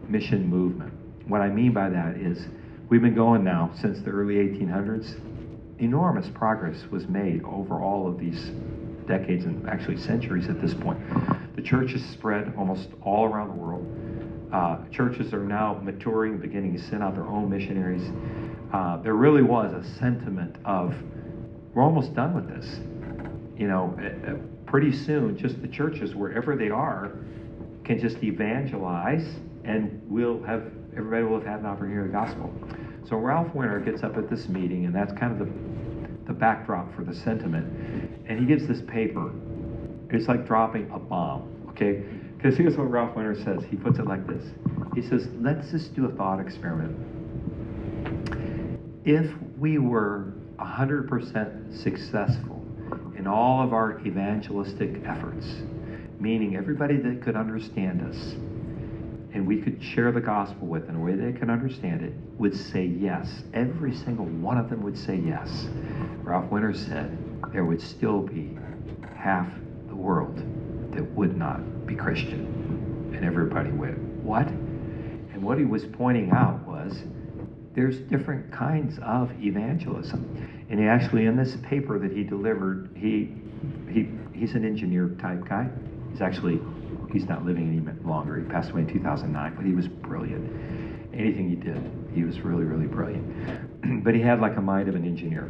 mission movement. What I mean by that is we've been going now since the early 1800s. Enormous progress was made over all of these decades and actually centuries at this point. The church has spread almost all around the world. Churches are now maturing, beginning to send out their own missionaries. There really was a sentiment of, we're almost done with this. pretty soon, just the churches, wherever they are, can just evangelize, and everybody will have had an opportunity to hear the gospel. So Ralph Winter gets up at this meeting, and that's kind of the backdrop for the sentiment. And he gives this paper. It's like dropping a bomb, okay? Because here's what Ralph Winter says. He puts it like this. He says, let's just do a thought experiment. If we were 100% successful in all of our evangelistic efforts, meaning everybody that could understand us, and we could share the gospel with in a way they can understand it, would say yes. Every single one of them would say yes. Ralph Winter said there would still be half the world that would not be Christian. And everybody went, what? And what he was pointing out was there's different kinds of evangelism. And he actually, in this paper that he delivered, he's an engineer type guy. He's not living any longer. He passed away in 2009, but he was brilliant. Anything he did, he was really, really brilliant. But he had like a mind of an engineer,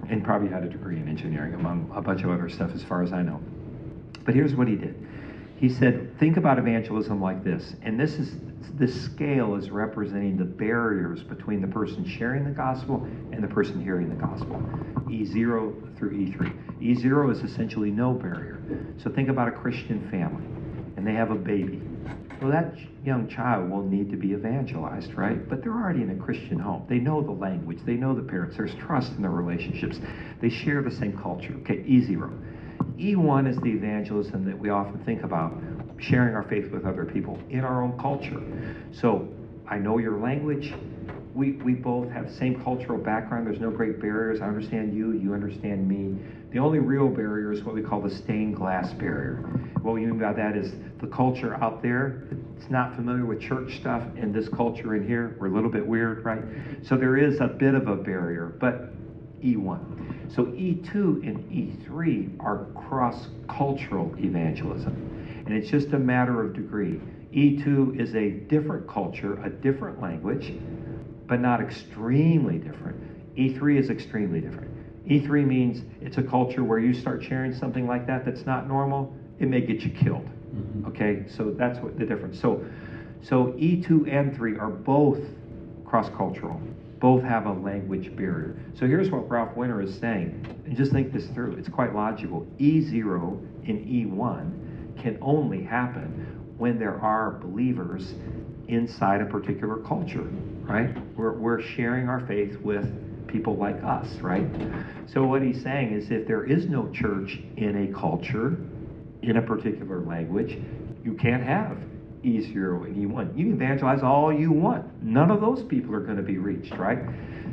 and probably had a degree in engineering, among a bunch of other stuff as far as I know. But here's what he did. He said, think about evangelism like this. And this scale is representing the barriers between the person sharing the gospel and the person hearing the gospel. E0 through E3. E0 is essentially no barrier. So think about a Christian family, and they have a baby. Well, that young child will need to be evangelized, right? But they're already in a Christian home. They know the language. They know the parents. There's trust in their relationships. They share the same culture. Okay, E0. E1 is the evangelism that we often think about, sharing our faith with other people in our own culture. So I know your language. We both have the same cultural background. There's no great barriers. I understand you. You understand me. The only real barrier is what we call the stained glass barrier. What we mean by that is the culture out there is not familiar with church stuff, and this culture in here, we're a little bit weird, right? So there is a bit of a barrier, but E1. So E2 and E3 are cross-cultural evangelism. And it's just a matter of degree. E2 is a different culture, a different language, but not extremely different. E3 is extremely different. E3 means it's a culture where you start sharing something like that that's not normal, it may get you killed. Okay, so that's what the difference. So E2 and 3 are both cross-cultural. Both have a language barrier. So here's what Ralph Winter is saying, and just think this through. It's quite logical. E0 and E1 can only happen when there are believers inside a particular culture, right? We're sharing our faith with people like us, right? So what he's saying is if there is no church in a culture, in a particular language, you can't have E0 and E1. You can evangelize all you want. None of those people are going to be reached, right?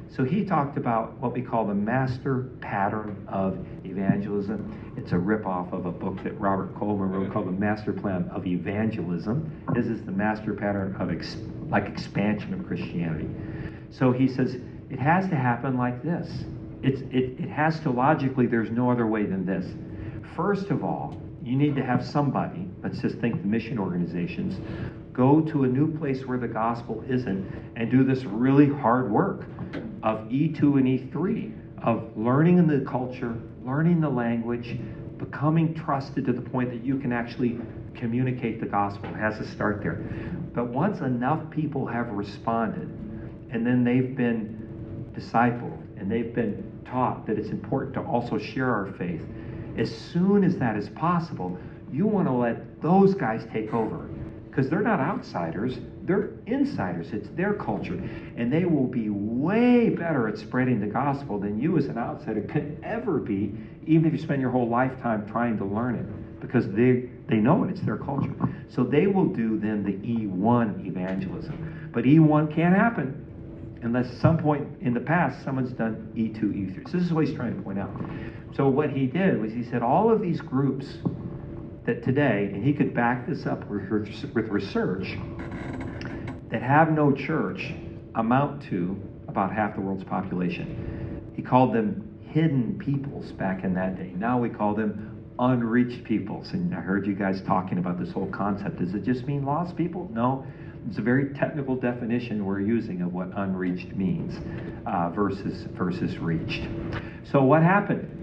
So he talked about what we call the master pattern of evangelism. It's a ripoff of a book that Robert Coleman wrote called The Master Plan of Evangelism. This is the master pattern of expansion of Christianity. So he says it has to happen like this. It has to logically, there's no other way than this. First of all, you need to have somebody, let's just think the mission organizations, go to a new place where the gospel isn't and do this really hard work of E2 and E3, of learning the culture, learning the language, becoming trusted to the point that you can actually communicate the gospel. It has to start there. But once enough people have responded, and then they've been discipled, and they've been taught that it's important to also share our faith, as soon as that is possible, you want to let those guys take over. Because they're not outsiders, they're insiders. It's their culture. And they will be way better at spreading the gospel than you as an outsider could ever be, even if you spend your whole lifetime trying to learn it. Because they know it, it's their culture. So they will do then the E1 evangelism. But E1 can't happen unless at some point in the past someone's done E2, E3. So this is what he's trying to point out. So what he did was he said all of these groups that today, and he could back this up with research, that have no church amount to about half the world's population. He called them hidden peoples back in that day. Now we call them unreached peoples. And I heard you guys talking about this whole concept. Does it just mean lost people? No. It's a very technical definition we're using of what unreached means versus reached. So what happened?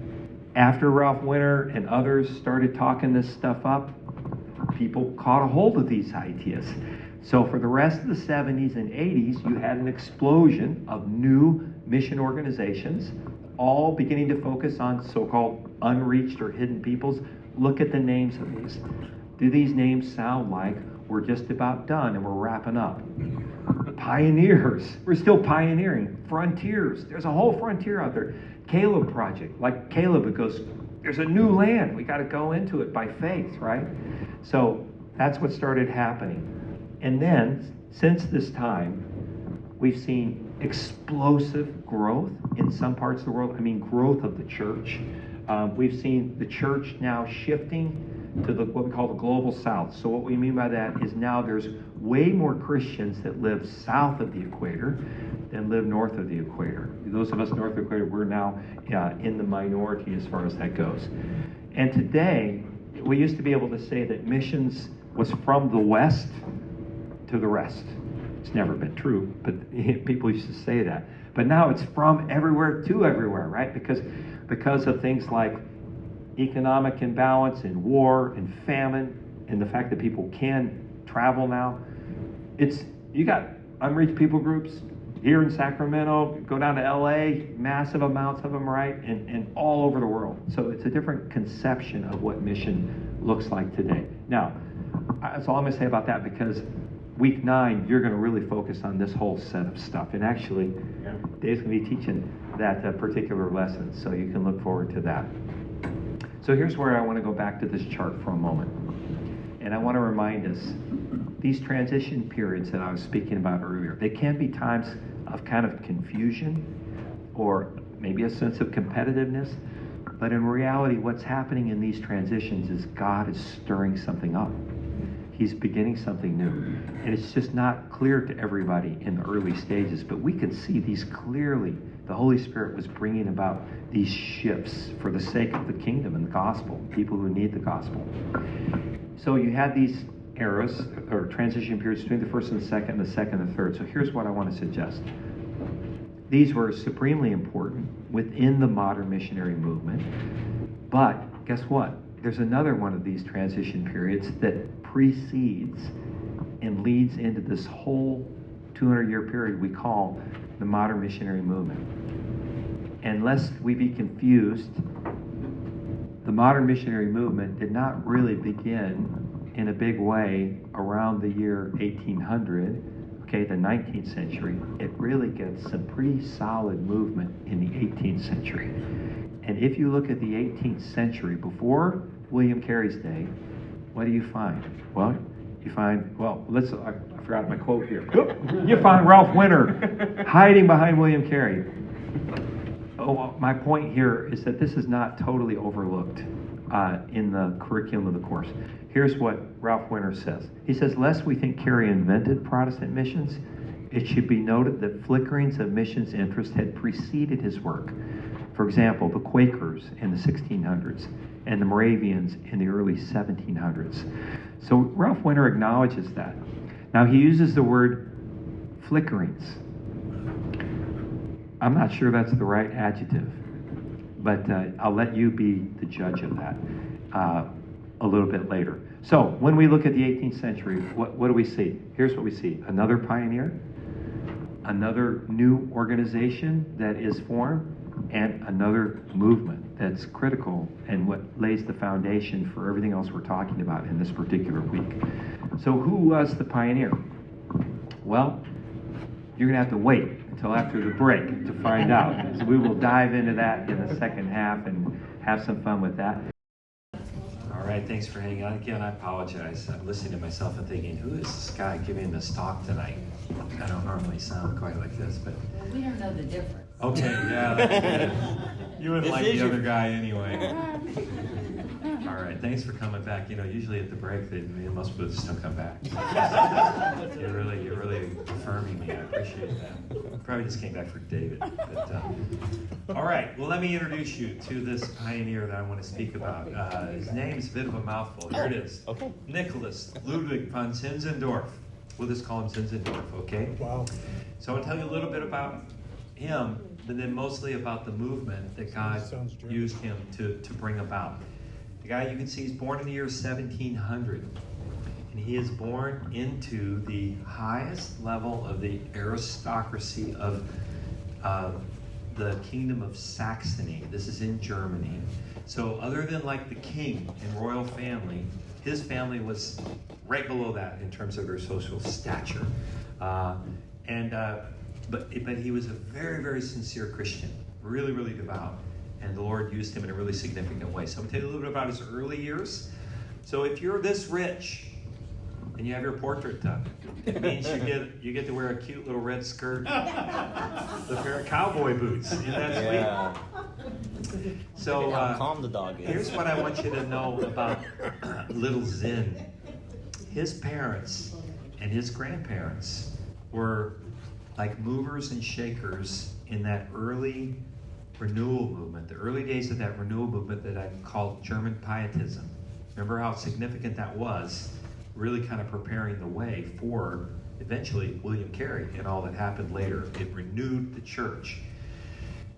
After Ralph Winter and others started talking this stuff up, people caught a hold of these ideas. So for the rest of the 70s and 80s, you had an explosion of new mission organizations, all beginning to focus on so-called unreached or hidden peoples. Look at the names of these. Do these names sound like we're just about done and we're wrapping up? Pioneers. We're still pioneering. Frontiers. There's a whole frontier out there. Caleb Project. Like Caleb, it goes, there's a new land. We got to go into it by faith, right? So that's what started happening. And then, since this time, we've seen explosive growth in some parts of the world. I mean, growth of the church. We've seen the church now shifting to what we call the global south. So what we mean by that is now there's way more Christians that live south of the equator than live north of the equator. Those of us north of the equator, we're now in the minority as far as that goes. And today, we used to be able to say that missions was from the west to the rest. It's never been true, but people used to say that. But now it's from everywhere to everywhere, right? Because of things like economic imbalance and war and famine and the fact that people can travel now. You got unreached people groups here in Sacramento, go down to LA, massive amounts of them, right? And all over the world. So it's a different conception of what mission looks like today. Now, that's all I'm going to say about that, because week 9, you're going to really focus on this whole set of stuff. And actually, Dave's going to be teaching that particular lesson, so you can look forward to that. So here's where I want to go back to this chart for a moment. And I want to remind us, these transition periods that I was speaking about earlier, they can be times of kind of confusion or maybe a sense of competitiveness. But in reality, what's happening in these transitions is God is stirring something up. He's beginning something new. And it's just not clear to everybody in the early stages, but we can see these clearly. The Holy Spirit was bringing about these shifts for the sake of the kingdom and the gospel, people who need the gospel. So you had these eras, or transition periods between the first and the second, and the second and the third. So here's what I want to suggest. These were supremely important within the modern missionary movement. But guess what? There's another one of these transition periods that precedes and leads into this whole 200-year period we call the modern missionary movement. And lest we be confused, the modern missionary movement did not really begin in a big way around the year 1800, okay, the 19th century. It really gets some pretty solid movement in the 18th century. And if you look at the 18th century, before William Carey's day, what do you find? Well, you find, I forgot my quote here. You find Ralph Winter hiding behind William Carey. My point here is that this is not totally overlooked in the curriculum of the course. Here's what Ralph Winter says. He says, lest we think Carey invented Protestant missions, it should be noted that flickerings of missions interest had preceded his work. For example, the Quakers in the 1600s and the Moravians in the early 1700s. So Ralph Winter acknowledges that. Now he uses the word flickerings. I'm not sure that's the right adjective, but I'll let you be the judge of that a little bit later. So when we look at the 18th century, what do we see? Here's what we see. Another pioneer, another new organization that is formed, and another movement that's critical and what lays the foundation for everything else we're talking about in this particular week. So who was the pioneer? Well, you're going to have to wait until after the break to find out. So we will dive into that in the second half and have some fun with that. All right, thanks for hanging on. Again, I apologize. I'm listening to myself and thinking, who is this guy giving this talk tonight? I don't normally sound quite like this, but... We don't know the difference. Okay, yeah, that's good. You wouldn't like the other guy anyway. All right, thanks for coming back. Usually at the break, most people just don't come back. You're really affirming me. I appreciate that. Probably just came back for David. But, all right, well, let me introduce you to this pioneer that I want to speak about. His name is a bit of a mouthful. Here it is. Okay. Nicholas Ludwig von Zinzendorf. We'll just call him Zinzendorf, okay? Wow. So I'll tell you a little bit about him, but then mostly about the movement that God Sounds German. used him to bring about. The guy you can see is born in the year 1700, and he is born into the highest level of the aristocracy of the Kingdom of Saxony. This is in Germany. So other than like the king and royal family, his family was right below that in terms of their social stature. But he was a very, very sincere Christian, really, really devout. And the Lord used him in a really significant way. So I'm going to tell you a little bit about his early years. So if you're this rich and you have your portrait done, it means you get to wear a cute little red skirt, a pair of cowboy boots. Isn't that sweet? So How calm the dog is. here's what I want you to know about little Zin. His parents and his grandparents were like movers and shakers in that early renewal movement, the early days of that renewal movement that I called German Pietism. Remember how significant that was, really kind of preparing the way for eventually William Carey and all that happened later. It renewed the church.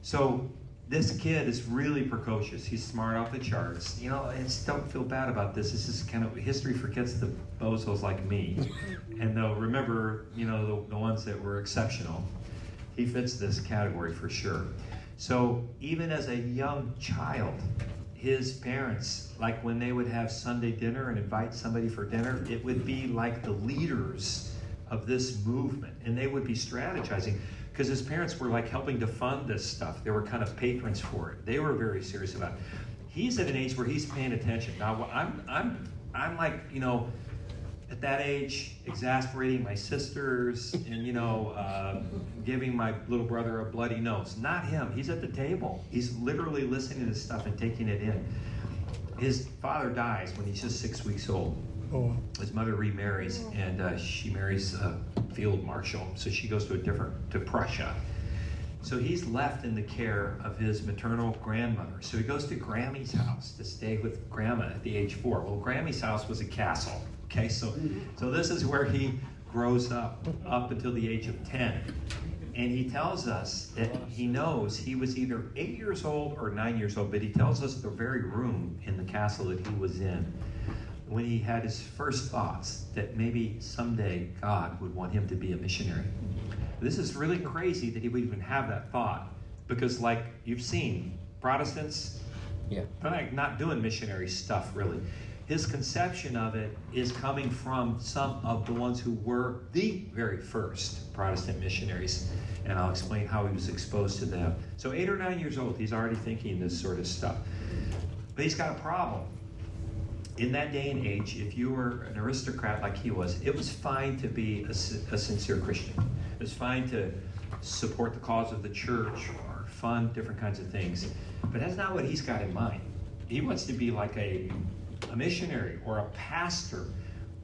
So this kid is really precocious. He's smart off the charts. You know, and don't feel bad about this. This is kind of, history forgets the bozos like me. And they'll remember, you know, the ones that were exceptional. He fits this category for sure. So even as a young child, his parents, like when they would have Sunday dinner and invite somebody for dinner, it would be like the leaders of this movement. And they would be strategizing because his parents were like helping to fund this stuff. They were kind of patrons for it. They were very serious about it. He's at an age where he's paying attention. Now, I'm like, you know, at that age, exasperating my sisters and, you know, giving my little brother a bloody nose. Not him. He's at the table. He's literally listening to this stuff and taking it in. His father dies when he's just 6 weeks old. Oh, His mother remarries, and she marries a field marshal. So she goes to Prussia. So he's left in the care of his maternal grandmother. So he goes to Grammy's house to stay with Grandma at the age 4. Well, Grammy's house was a castle. Okay, so this is where he grows up until the age of 10. And he tells us that he knows he was either 8 years old or 9 years old, but he tells us the very room in the castle that he was in when he had his first thoughts that maybe someday God would want him to be a missionary. This is really crazy that he would even have that thought, because like you've seen, Protestants, Yeah. they're like not doing missionary stuff really. His conception of it is coming from some of the ones who were the very first Protestant missionaries. And I'll explain how he was exposed to them. So 8 or 9 years old, he's already thinking this sort of stuff. But he's got a problem. In that day and age, if you were an aristocrat like he was, it was fine to be a sincere Christian. It was fine to support the cause of the church or fund different kinds of things. But that's not what he's got in mind. He wants to be like a missionary or a pastor.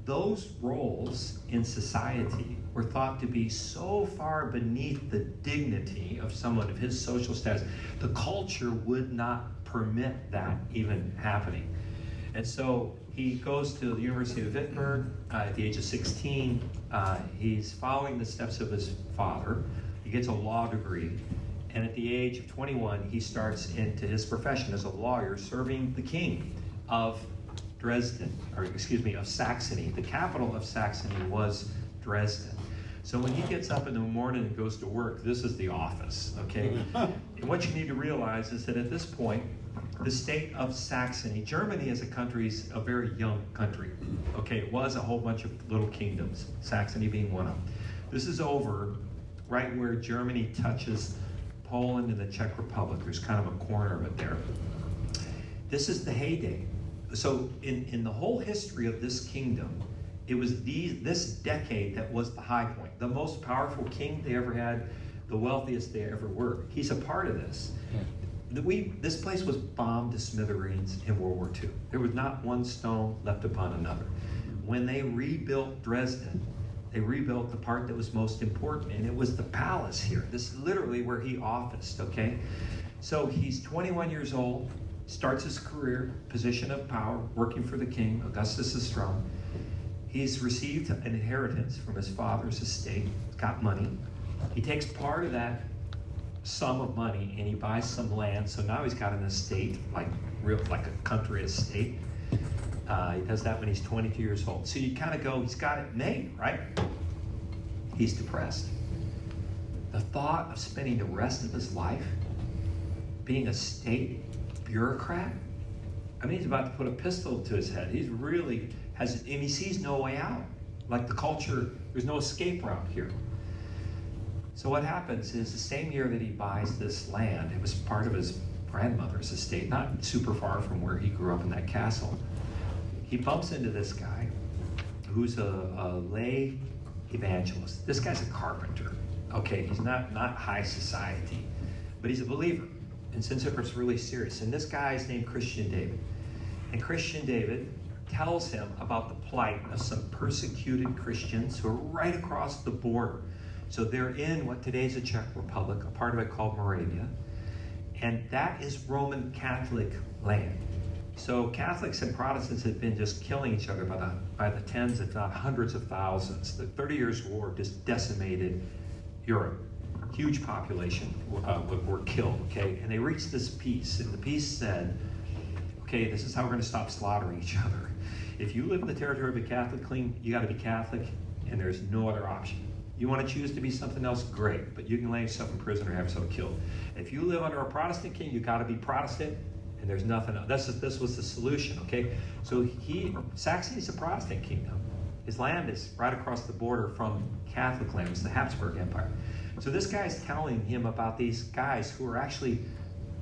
Those roles in society were thought to be so far beneath the dignity of someone of his social status. The culture would not permit that even happening. And so he goes to the University of Wittenberg at the age of 16. He's following the steps of his father. He gets a law degree. And at the age of 21, he starts into his profession as a lawyer, serving the king of of Saxony. The capital of Saxony was Dresden. So when he gets up in the morning and goes to work, this is the office, okay? And what you need to realize is that at this point, the state of Saxony, Germany as a country is a very young country, okay? It was a whole bunch of little kingdoms, Saxony being one of them. This is over right where Germany touches Poland and the Czech Republic. There's kind of a corner of it there. This is the heyday. So in the whole history of this kingdom, it was this decade that was the high point. The most powerful king they ever had, the wealthiest they ever were. He's a part of this. This place was bombed to smithereens in World War II. There was not one stone left upon another. When they rebuilt Dresden, they rebuilt the part that was most important, and it was the palace here. This is literally where he officed, okay? So he's 21 years old, starts his career, position of power, working for the king. Augustus is strong. He's received an inheritance from his father's estate. He's got money. He takes part of that sum of money and he buys some land. So now he's got an estate, like a country estate. He does that when he's 22 years old. So you kind of go, he's got it made, right? He's depressed. The thought of spending the rest of his life being a state bureaucrat, I mean, he's about to put a pistol to his head. He's really and he sees no way out. Like the culture, there's no escape route here. So what happens is the same year that he buys this land, it was part of his grandmother's estate, not super far from where he grew up in that castle. He bumps into this guy who's a lay evangelist. This guy's a carpenter. Okay, he's not high society, but he's a believer. And Zinzendorf's really serious. And this guy is named Christian David. And Christian David tells him about the plight of some persecuted Christians who are right across the border. So they're in what today is the Czech Republic, a part of it called Moravia. And that is Roman Catholic land. So Catholics and Protestants had been just killing each other by the tens, if not hundreds of thousands. The 30 Years' War just decimated Europe. Huge population were killed, okay? And they reached this peace, and the peace said, okay, this is how we're going to stop slaughtering each other. If you live in the territory of a Catholic king, you got to be Catholic, and there's no other option. You want to choose to be something else, great, but you can lay yourself in prison or have yourself killed. If you live under a Protestant king, you got to be Protestant, and there's nothing else. This was the solution, okay? So Saxony's a Protestant kingdom. His land is right across the border from Catholic land. It's the Habsburg Empire. So this guy's telling him about these guys who are actually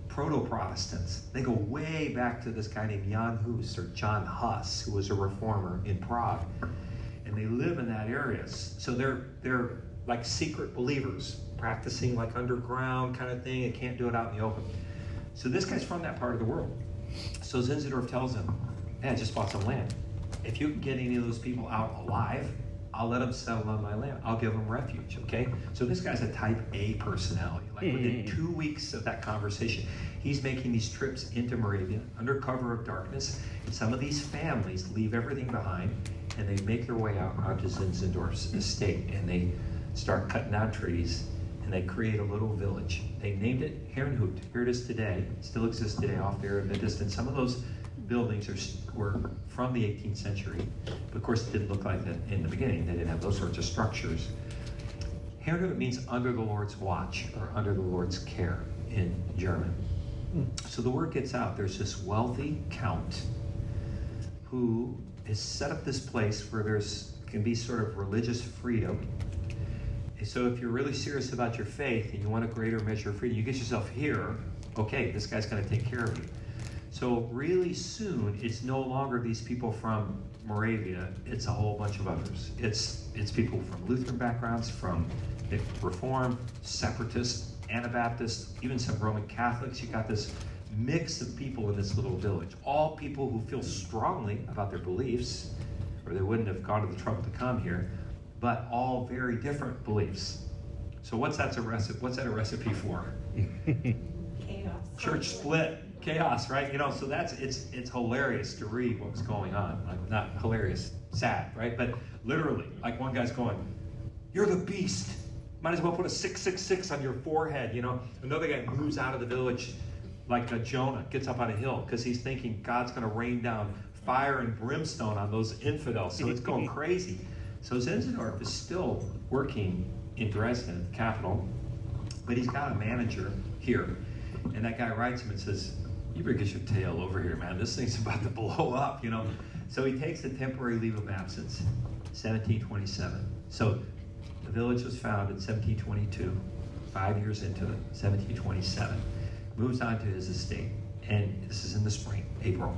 proto-Protestants. They go way back to this guy named Jan Hus, or John Huss, who was a reformer in Prague. And they live in that area. So they're like secret believers, practicing like underground kind of thing, and can't do it out in the open. So this guy's from that part of the world. So Zinzendorf tells him, hey, I just bought some land. If you can get any of those people out alive, I'll let them settle on my land. I'll give them refuge, okay? So this guy's a type A personality. Like within 2 weeks of that conversation, he's making these trips into Moravia under cover of darkness. And some of these families leave everything behind and they make their way out onto Zinzendorf's estate, and they start cutting down trees and they create a little village. They named it Herrnhut. Here it is today. It still exists today off there in the distance. Some of those buildings were from the 18th century, but of course it didn't look like that in the beginning. They didn't have those sorts of structures. Herrnhut means under the Lord's watch, or under the Lord's care in German. So the word gets out. There's this wealthy count who has set up this place where can be sort of religious freedom. And so if you're really serious about your faith and you want a greater measure of freedom, you get yourself here, okay, this guy's going to take care of you. So really soon, it's no longer these people from Moravia, it's a whole bunch of others. It's people from Lutheran backgrounds, from Reformed, Separatists, Anabaptists, even some Roman Catholics. You got this mix of people in this little village. All people who feel strongly about their beliefs, or they wouldn't have gone to the trouble to come here, but all very different beliefs. So what's that a recipe for? Chaos. Church split. Chaos, right? So it's hilarious to read what was going on. Like, not hilarious, sad, right? But literally, like one guy's going, "You're the beast. Might as well put a 666 on your forehead." Another guy moves out of the village like a Jonah, gets up on a hill because he's thinking God's going to rain down fire and brimstone on those infidels. So it's going crazy. So Zinzendorf is still working in Dresden, the capital, but he's got a manager here. And that guy writes him and says, "You better get your tail over here, man. This thing's about to blow up, So he takes a temporary leave of absence, 1727. So the village was founded in 1722, 5 years into it, 1727. Moves on to his estate, and this is in the spring, April.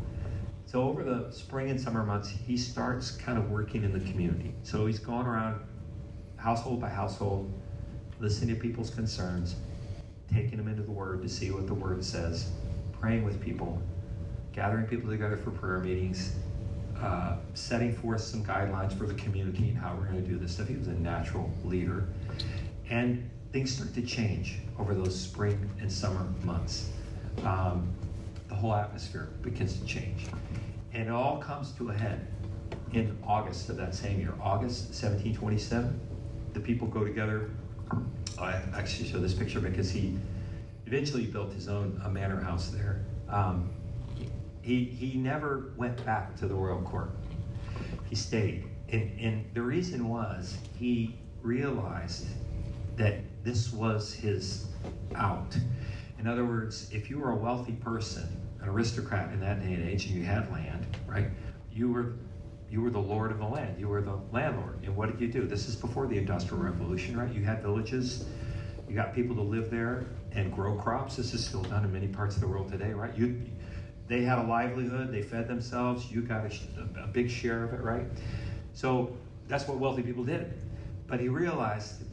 So over the spring and summer months, he starts kind of working in the community. So he's going around household by household, listening to people's concerns, taking them into the Word to see what the Word says, praying with people, gathering people together for prayer meetings, setting forth some guidelines for the community and how we're going to do this stuff. He was a natural leader. And things start to change over those spring and summer months. The whole atmosphere begins to change. And it all comes to a head in August of that same year. August 1727, the people go together. I actually show this picture because eventually built his own manor house there. He never went back to the royal court. He stayed. And the reason was he realized that this was his out. In other words, if you were a wealthy person, an aristocrat in that day and age, and you had land, right? You were the lord of the land. You were the landlord. And what did you do? This is before the Industrial Revolution, right? You had villages. You got people to live there and grow crops. This is still done in many parts of the world today, right? They had a livelihood. They fed themselves. You got a big share of it, right? So that's what wealthy people did. But he realized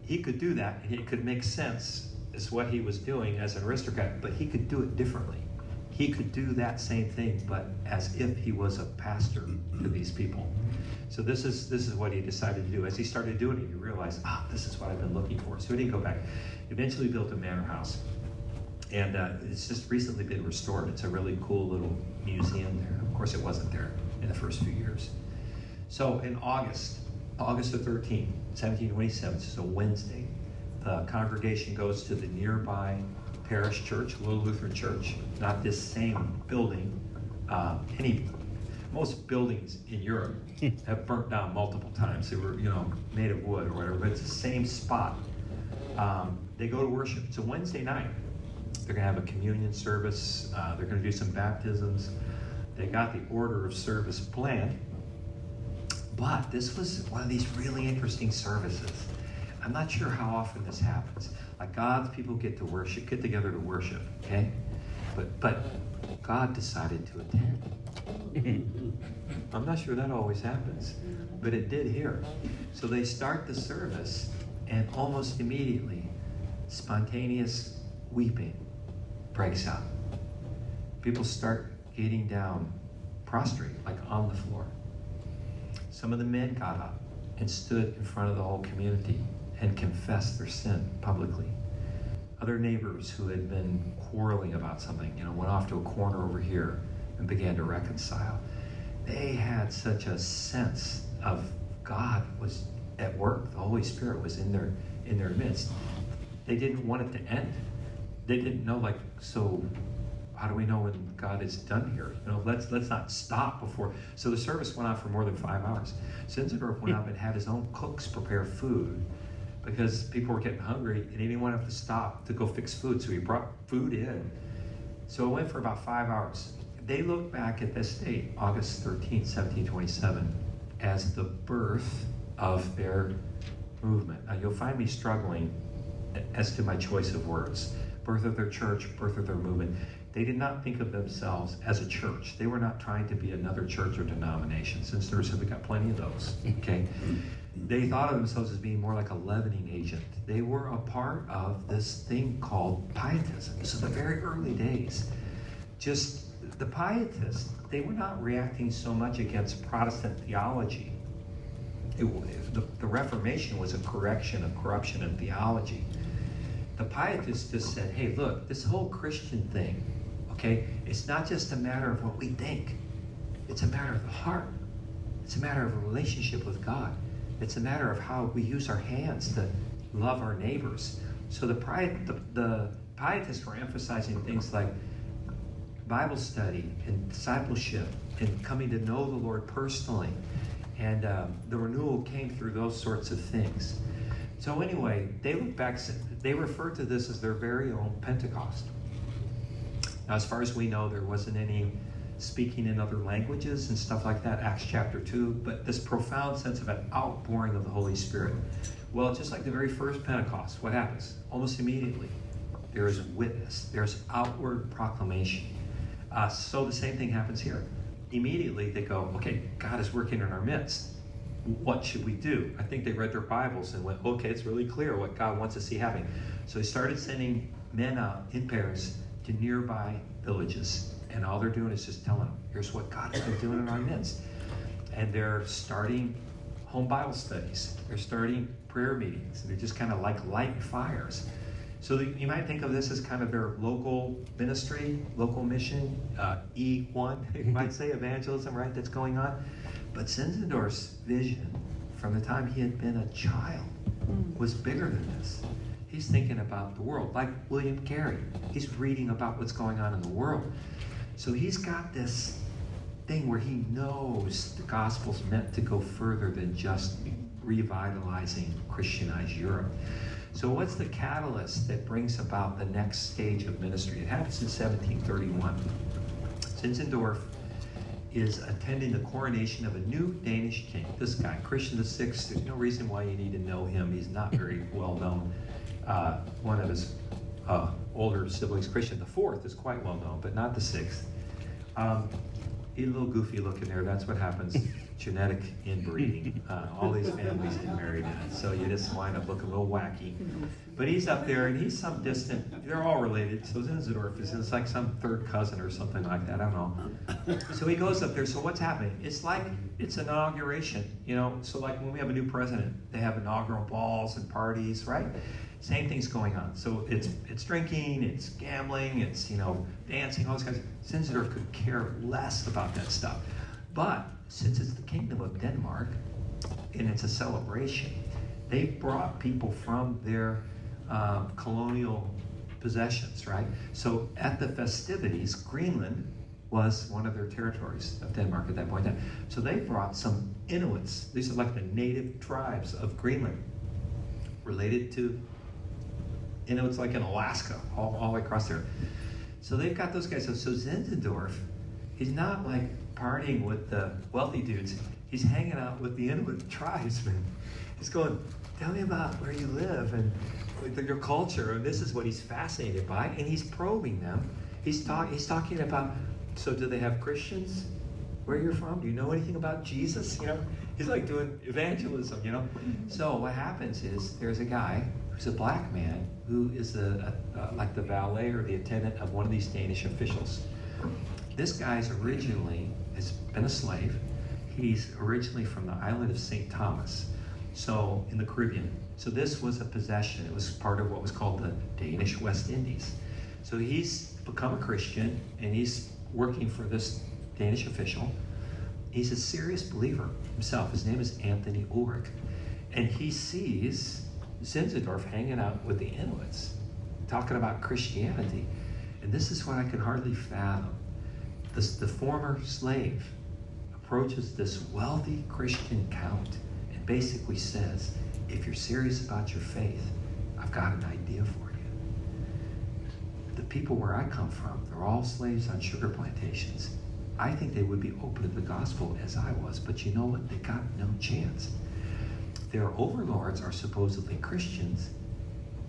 he could do that, and it could make sense as what he was doing as an aristocrat, but he could do it differently. He could do that same thing, but as if he was a pastor to these people. So this is what he decided to do. As he started doing it, he realized, this is what I've been looking for. So he didn't go back. Eventually built a manor house. And it's just recently been restored. It's a really cool little museum there. Of course, it wasn't there in the first few years. So in August the 13th, 1727, it's a Wednesday, the congregation goes to the nearby parish church, Little Lutheran Church, not this same building. Most buildings in Europe have burnt down multiple times. They were, made of wood or whatever, but it's the same spot. They go to worship. It's a Wednesday night. They're going to have a communion service. They're going to do some baptisms. They got the order of service planned. But this was one of these really interesting services. I'm not sure how often this happens. Like God's people get together to worship, okay? But God decided to attend. I'm not sure that always happens, but it did here. So they start the service, and almost immediately, spontaneous weeping breaks out. People start getting down, prostrate, like on the floor. Some of the men got up and stood in front of the whole community and confessed their sin publicly. Other neighbors who had been quarreling about something, went off to a corner over here and began to reconcile. They had such a sense of God was at work. The Holy Spirit was in their midst. They didn't want it to end. They didn't know, so how do we know when God is done here? Let's not stop before. So the service went on for more than 5 hours. Zinzendorf went up and had his own cooks prepare food because people were getting hungry and he didn't want to have to stop to go fix food. So he brought food in. So it went for about 5 hours. They look back at this date, August 13th, 1727, as the birth of their movement. Now you'll find me struggling as to my choice of words. Birth of their church, birth of their movement. They did not think of themselves as a church. They were not trying to be another church or denomination. Since we got plenty of those, okay? They thought of themselves as being more like a leavening agent. They were a part of this thing called pietism. So the very early days, just the pietists, they were not reacting so much against Protestant theology. The Reformation was a correction of corruption in theology. The pietists just said, hey, look, this whole Christian thing, okay, it's not just a matter of what we think. It's a matter of the heart. It's a matter of a relationship with God. It's a matter of how we use our hands to love our neighbors. So the pietists were emphasizing things like Bible study and discipleship and coming to know the Lord personally. And the renewal came through those sorts of things. So anyway, they look back, they refer to this as their very own Pentecost. Now, as far as we know, there wasn't any speaking in other languages and stuff like that, Acts chapter 2, but this profound sense of an outpouring of the Holy Spirit. Well, just like the very first Pentecost, what happens? Almost immediately, there is witness, there's outward proclamation. So the same thing happens here. Immediately they go, okay, God is working in our midst. What should we do? I think they read their Bibles and went, okay, it's really clear what God wants to see happening. So they started sending men out in pairs to nearby villages. And all they're doing is just telling them, here's what God has been doing in our midst. And they're starting home Bible studies. They're starting prayer meetings. They're just kind of like light fires. So you might think of this as kind of their local ministry, local mission, E1, you might say, evangelism, right, that's going on. But Zinzendorf's vision from the time he had been a child was bigger than this. He's thinking about the world, like William Carey. He's reading about what's going on in the world. So he's got this thing where he knows the gospel's meant to go further than just revitalizing Christianized Europe. So what's the catalyst that brings about the next stage of ministry? It happens in 1731. Zinzendorf is attending the coronation of a new Danish king. This guy, Christian VI, there's no reason why you need to know him. He's not very well known. One of his older siblings, Christian IV, is quite well known, but not the sixth. He's a little goofy looking there. That's what happens. Genetic inbreeding. All these families get married in it, so you just wind up looking a little wacky. But he's up there, and he's some distant. They're all related. So Zinzendorf is like some third cousin or something like that. I don't know. So he goes up there. So what's happening? It's like it's inauguration. You know. So like when we have a new president, they have inaugural balls and parties, right? Same thing's going on. So it's drinking, it's gambling, it's dancing, all those kinds. Zinzendorf could care less about that stuff. But since it's the Kingdom of Denmark and it's a celebration, they brought people from their colonial possessions, right? So at the festivities, Greenland was one of their territories of Denmark at that point in time. So they brought some Inuits. These are like the native tribes of Greenland, related to Inuits like in Alaska, all the way across there. So they've got those guys. So Zinzendorf, he's not like partying with the wealthy dudes. He's hanging out with the Inuit tribesmen. He's going, tell me about where you live and your culture. And this is what he's fascinated by. And he's probing them. He's talking about, so do they have Christians? Where you're from? Do you know anything about Jesus? He's like doing evangelism, So what happens is there's a guy who's a black man who is like the valet or the attendant of one of these Danish officials. This guy's originally has been a slave. He's originally from the island of St. Thomas, so in the Caribbean. So this was a possession. It was part of what was called the Danish West Indies. So he's become a Christian, and he's working for this Danish official. He's a serious believer himself. His name is Anthony Ulrich. And he sees Zinzendorf hanging out with the Inuits, talking about Christianity. And this is what I can hardly fathom. The former slave approaches this wealthy Christian count and basically says, if you're serious about your faith, I've got an idea for you. The people where I come from, they're all slaves on sugar plantations. I think they would be open to the gospel as I was, but you know what? They got no chance. Their overlords are supposedly Christians,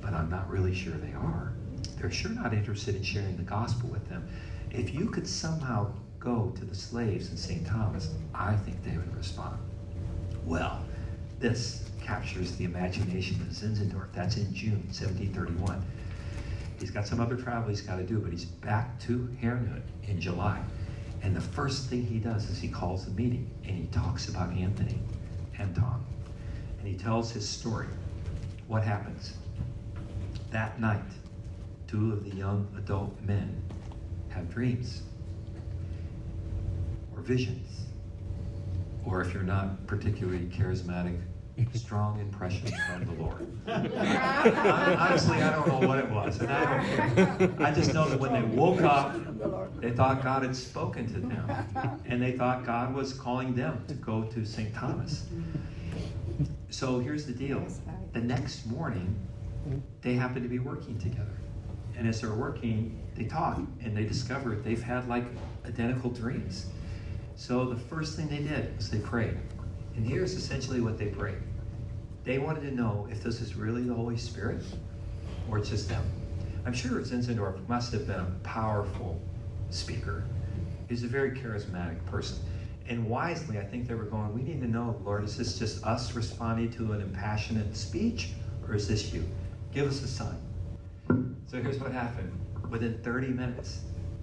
but I'm not really sure they are. They're sure not interested in sharing the gospel with them. If you could somehow go to the slaves in St. Thomas, I think they would respond. Well, this captures the imagination of Zinzendorf. That's in June 1731. He's got some other travel he's got to do, but he's back to Herrnhut in July. And the first thing he does is he calls a meeting, and he talks about Anton. And he tells his story. What happens? That night, two of the young adult men have dreams or visions, or if you're not particularly charismatic, strong impressions from the Lord. Honestly, I don't know what it was, and I don't care. I just know that when they woke up, they thought God had spoken to them, and they thought God was calling them to go to St. Thomas. So here's the deal. The next morning, they happen to be working together. And as they're working, they talk, and they discover they've had like identical dreams. So the first thing they did was they prayed. And here's essentially what they prayed. They wanted to know if this is really the Holy Spirit or it's just them. I'm sure Zinzendorf must have been a powerful speaker. He's a very charismatic person. And wisely, I think they were going, we need to know, Lord, is this just us responding to an impassionate speech, or is this you? Give us a sign. So here's what happened. Within 30 minutes,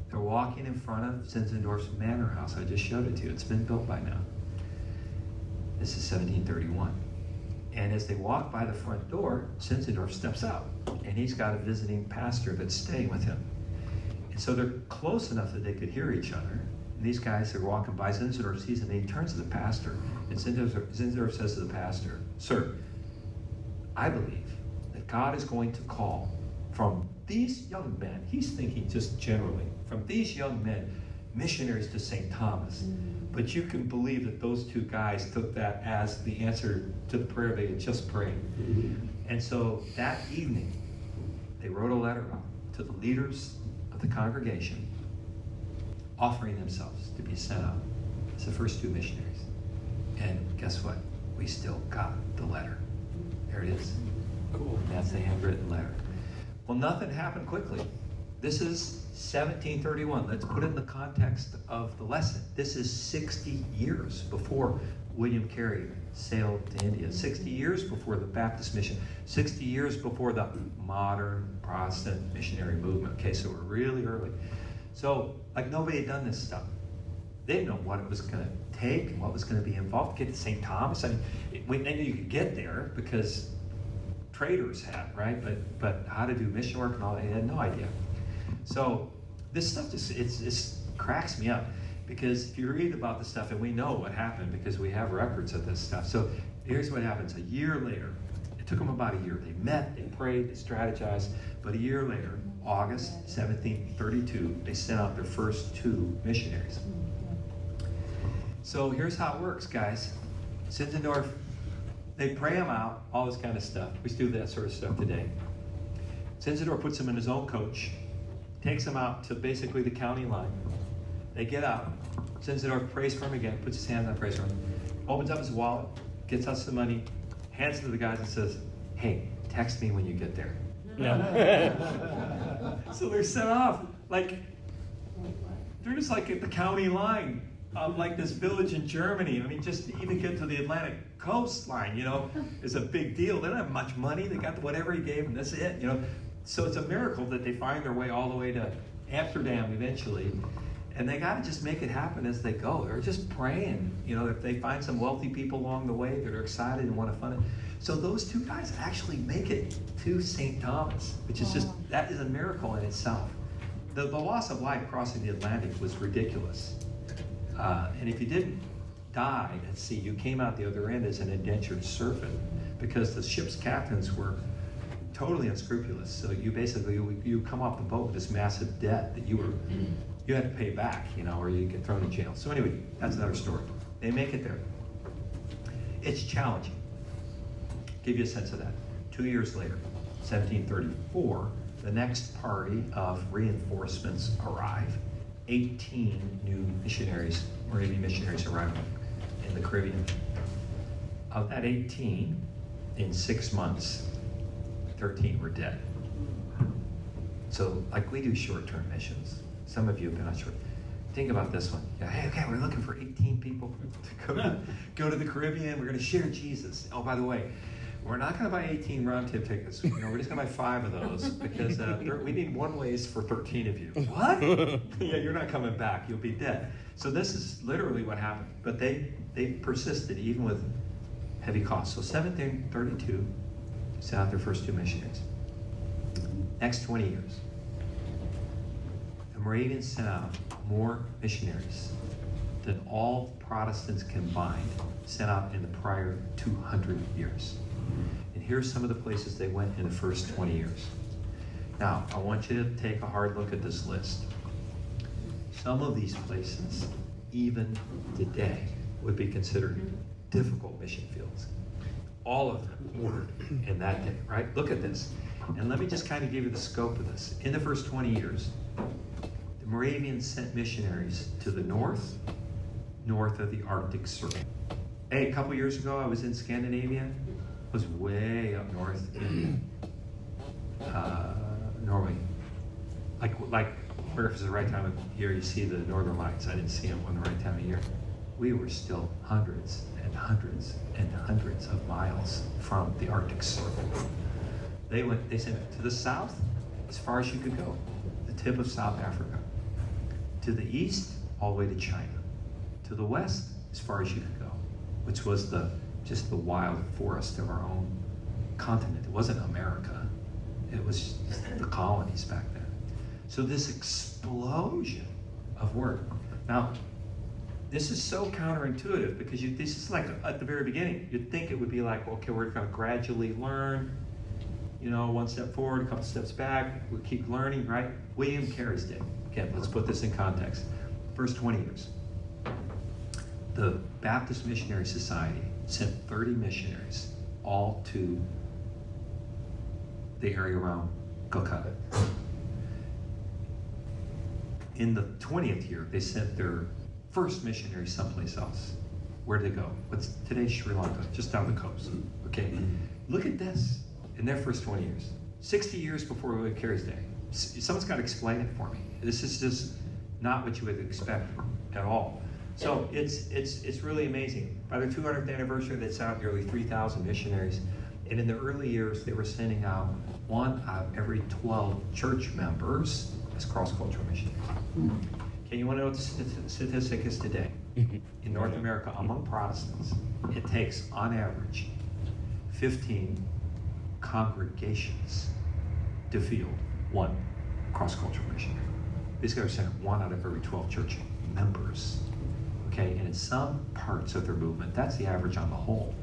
they're walking in front of Zinzendorf's manor house. I just showed it to you. It's been built by now. This is 1731. And as they walk by the front door, Zinzendorf steps out. And he's got a visiting pastor that's staying with him. And so they're close enough that they could hear each other. And these guys are walking by. Zinzendorf sees them, and he turns to the pastor. And Zinzendorf says to the pastor, "Sir, I believe that God is going to call from these young men, he's thinking just generally, from these young men, missionaries to St. Thomas. But you can believe that those two guys took that as the answer to the prayer they had just prayed. And so that evening, they wrote a letter out to the leaders of the congregation, offering themselves to be sent out as the first two missionaries. And guess what? We still got the letter. There it is. Cool. That's the handwritten letter. Well, nothing happened quickly. This is 1731. Let's put it in the context of the lesson. This is 60 years before William Carey sailed to India, 60 years before the Baptist mission, 60 years before the modern Protestant missionary movement. Okay, so we're really early. So, like, nobody had done this stuff. They didn't know what it was going to take and what was going to be involved. Get to St. Thomas. I mean, they knew you could get there because traders had, right? But how to do mission work and all that, they had no idea. So this stuff just it cracks me up, because if you read about this stuff, and we know what happened because we have records of this stuff. So here's what happens. A year later, it took them about a year. They met, they prayed, they strategized, but a year later, August 1732, they sent out their first two missionaries. So here's how it works, guys. Zinzendorf, they pray them out, all this kind of stuff. We do that sort of stuff today. Zinzendorf puts them in his own coach, takes them out to basically the county line. They get out. Zinzendorf prays for him again, puts his hand on the prays for him, opens up his wallet, gets us the money, hands it to the guys and says, hey, text me when you get there. So they're sent off. Like, they're just like at the county line of like this village in Germany. I mean, just to even get to the Atlantic coastline, you know, is a big deal. They don't have much money. They got whatever he gave them. That's it, you know. So it's a miracle that they find their way all the way to Amsterdam eventually. And they got to just make it happen as they go. They're just praying, you know, if they find some wealthy people along the way that are excited and want to fund it. So those two guys actually make it to St. Thomas, which is just, that is a miracle in itself. The loss of life crossing the Atlantic was ridiculous. And if you didn't die at sea, you came out the other end as an indentured servant, because the ship's captains were totally unscrupulous. So you basically, you come off the boat with this massive debt that you had to pay back, you know, or you get thrown in jail. So anyway, that's another story. They make it there. It's challenging. Give you a sense of that. 2 years later, 1734, the next party of reinforcements arrive. 18 new missionaries, Moravian missionaries, arrive in the Caribbean. Of that 18, in 6 months, 13 were dead. So, like, we do short-term missions. Some of you have been on short. Think about this one. Yeah, hey, okay, we're looking for 18 people to go to the Caribbean. We're going to share Jesus. Oh, by the way, we're not going to buy 18 round-trip tickets. You know, we're just going to buy 5 of those because we need one-ways for 13 of you. What? Yeah, you're not coming back. You'll be dead. So this is literally what happened. But they persisted even with heavy costs. So 1732 sent out their first 2 missionaries. Next 20 years, the Moravians sent out more missionaries than all Protestants combined sent out in the prior 200 years. And here's some of the places they went in the first 20 years. Now, I want you to take a hard look at this list. Some of these places, even today, would be considered difficult mission fields. All of them were in that day, right? Look at this. And let me just kind of give you the scope of this. In the first 20 years, the Moravians sent missionaries to the north of the Arctic Circle. Hey, a couple years ago, I was in Scandinavia. I was way up north in Norway. Like where if it's the right time of year, you see the northern lights. I didn't see them on the right time of year. We were still hundreds and hundreds and hundreds of miles from the Arctic Circle. They sent it to the south, as far as you could go, the tip of South Africa. To the east, all the way to China. To the west, as far as you could go, which was just the wild forest of our own continent. It wasn't America. It was the colonies back then. So this explosion of work. Now, this is so counterintuitive because this is like at the very beginning. You'd think it would be like, okay, we're going to gradually learn. you know, one step forward, a couple steps back, we keep learning, right? William Carey's Day. Again, let's put this in context. First 20 years. The Baptist Missionary Society sent 30 missionaries all to the area around Calcutta. In the 20th year, they sent their first missionary someplace else. Where'd they go? What's today's Sri Lanka, just down the coast. Okay, look at this in their first 20 years. 60 years before William Carey's Day. Someone's got to explain it for me. This is just not what you would expect at all. So it's really amazing. By their 200th anniversary, they sent out nearly 3,000 missionaries. And in the early years, they were sending out 1 out of every 12 church members as cross-cultural missionaries. Okay, you want to know what the statistic is today? In North America, among Protestants, it takes, on average, 15 congregations to field 1 cross-cultural missionary. These guys are sending 1 out of every 12 church members. Okay, and in some parts of their movement, that's the average on the whole.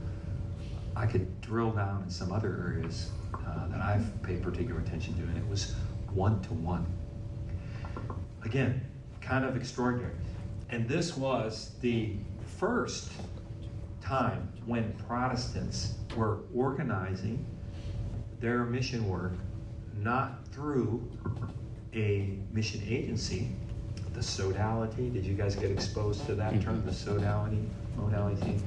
I could drill down in some other areas that I've paid particular attention to, and it was 1 to 1. Again, kind of extraordinary. And this was the first time when Protestants were organizing their mission work not through a mission agency, the sodality. Did you guys get exposed to that term, the sodality, modality?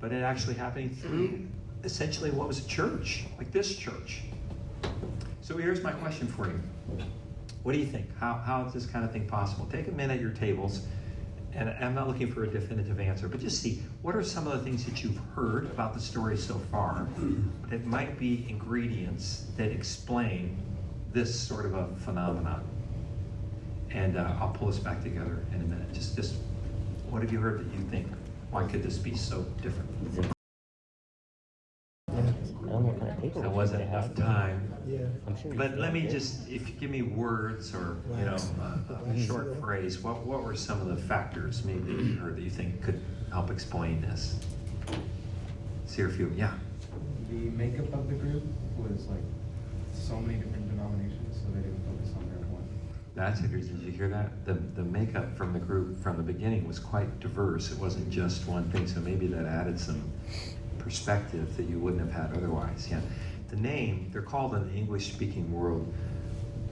But it actually happening through essentially what was a church, like this church. So here's my question for you. What do you think? How is this kind of thing possible? Take a minute at your tables, and I'm not looking for a definitive answer, but just see, what are some of the things that you've heard about the story so far that might be ingredients that explain this sort of a phenomenon? And I'll pull us back together in a minute. Just what have you heard that you think? Why could this be so different? There wasn't enough time. Yeah. But let me just, if you give me words or, you know, a short phrase, what were some of the factors maybe that you heard that you think could help explain this? Let's hear a few. Yeah. The makeup of the group was like so many different denominations, so they didn't focus on their one. That's interesting. Did you hear that? The makeup from the group from the beginning was quite diverse. It wasn't just one thing, so maybe that added some perspective that you wouldn't have had otherwise. Yeah. The name, they're called in the English-speaking world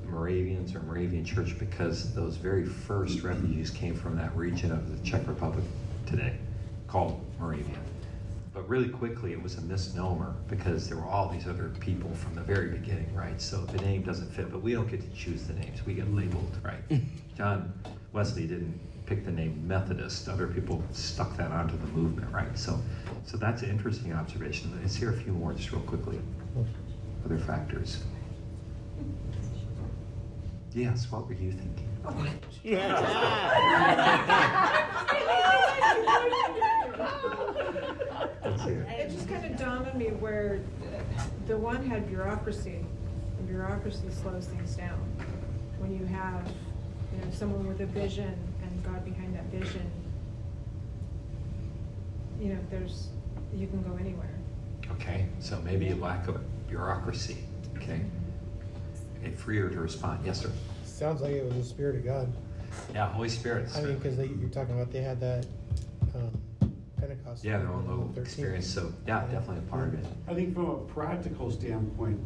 Moravians or Moravian Church because those very first refugees came from that region of the Czech Republic today, called Moravia. But really quickly, it was a misnomer because there were all these other people from the very beginning, right? So the name doesn't fit, but we don't get to choose the names. We get labeled, right? John Wesley didn't pick the name Methodist. Other people stuck that onto the movement, right? So that's an interesting observation. Let's hear a few more just real quickly. Other factors. Yes, what were you thinking? Let's hear. It just kind of dawned on me where the one had bureaucracy, and bureaucracy slows things down. When you have, you know, someone with a vision and God behind that vision, you know, you can go anywhere. Okay, so maybe a lack of bureaucracy, okay? And freer to respond. Yes, sir. Sounds like it was the Spirit of God. Yeah, Holy Spirit. I mean, because you're talking about they had that Pentecost. Yeah, their own little 13th. experience. So yeah, definitely a part of it. I think from a practical standpoint,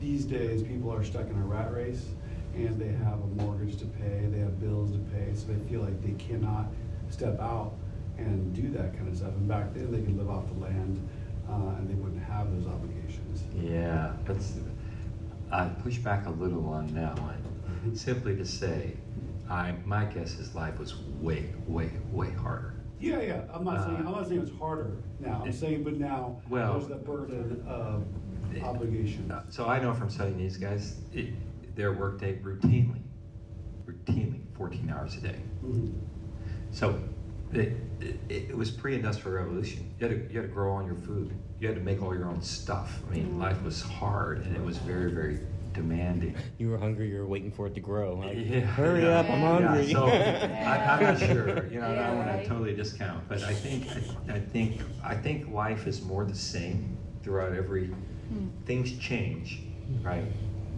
these days people are stuck in a rat race and they have a mortgage to pay, they have bills to pay, so they feel like they cannot step out and do that kind of stuff. And back then they could live off the land and they wouldn't have those obligations. Yeah, I push back a little on that one. Simply to say, my guess is life was way, way, way harder. Yeah, I'm not saying it's harder now. I'm saying, but now Well, there's the burden of obligation. So I know from studying these guys, their workday routinely 14 hours a day. Mhm. So it was pre-industrial revolution. You had to grow all your food. You had to make all your own stuff. I mean, life was hard and it was very, very demanding. You were hungry, you were waiting for it to grow. Like, Yeah, hurry yeah, up, I'm yeah. hungry. So I'm not sure. You know, I don't want right. to totally discount, but I think life is more the same throughout every. Things change, right?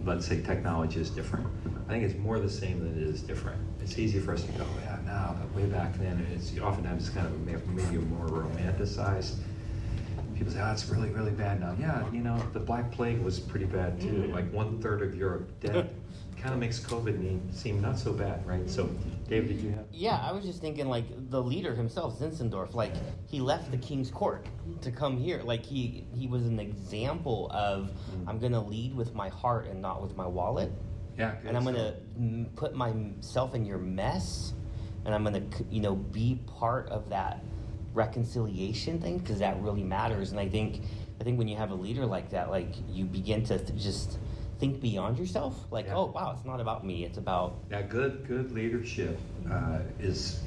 Let's say technology is different. I think it's more the same than it is different. It's easy for us to go, yeah, now, but way back then, it's oftentimes kind of maybe more romanticized. People say, oh, it's really, really bad now. Yeah, you know, the Black Plague was pretty bad too. Like 1/3 of Europe dead. Kind of makes COVID seem not so bad, right? So, Dave, did you have? Yeah, I was just thinking, like, the leader himself, Zinzendorf, like, he left the king's court to come here. Like, he was an example of, I'm going to lead with my heart and not with my wallet. Yeah. And I'm going to put myself in your mess, and I'm going to, you know, be part of that reconciliation thing, because that really matters. And I think when you have a leader like that, like, you begin to just think beyond yourself. Like, Yeah. oh, wow, it's not about me. It's about... Yeah, good leadership is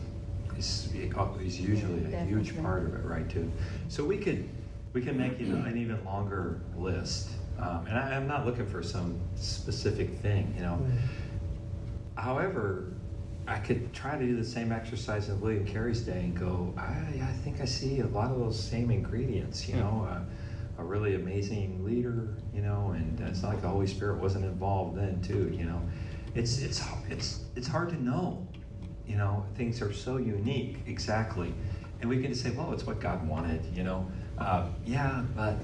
usually a huge part of it, right? Too. So we can make an even longer list, and I'm not looking for some specific thing, you know. However, I could try to do the same exercise in William Carey's day and go, I think I see a lot of those same ingredients, you know. A really amazing leader, you know, and it's not like the Holy Spirit wasn't involved then too, you know. It's hard to know, you know. Things are so unique, exactly, and we can just say, well, it's what God wanted, you know. Yeah, but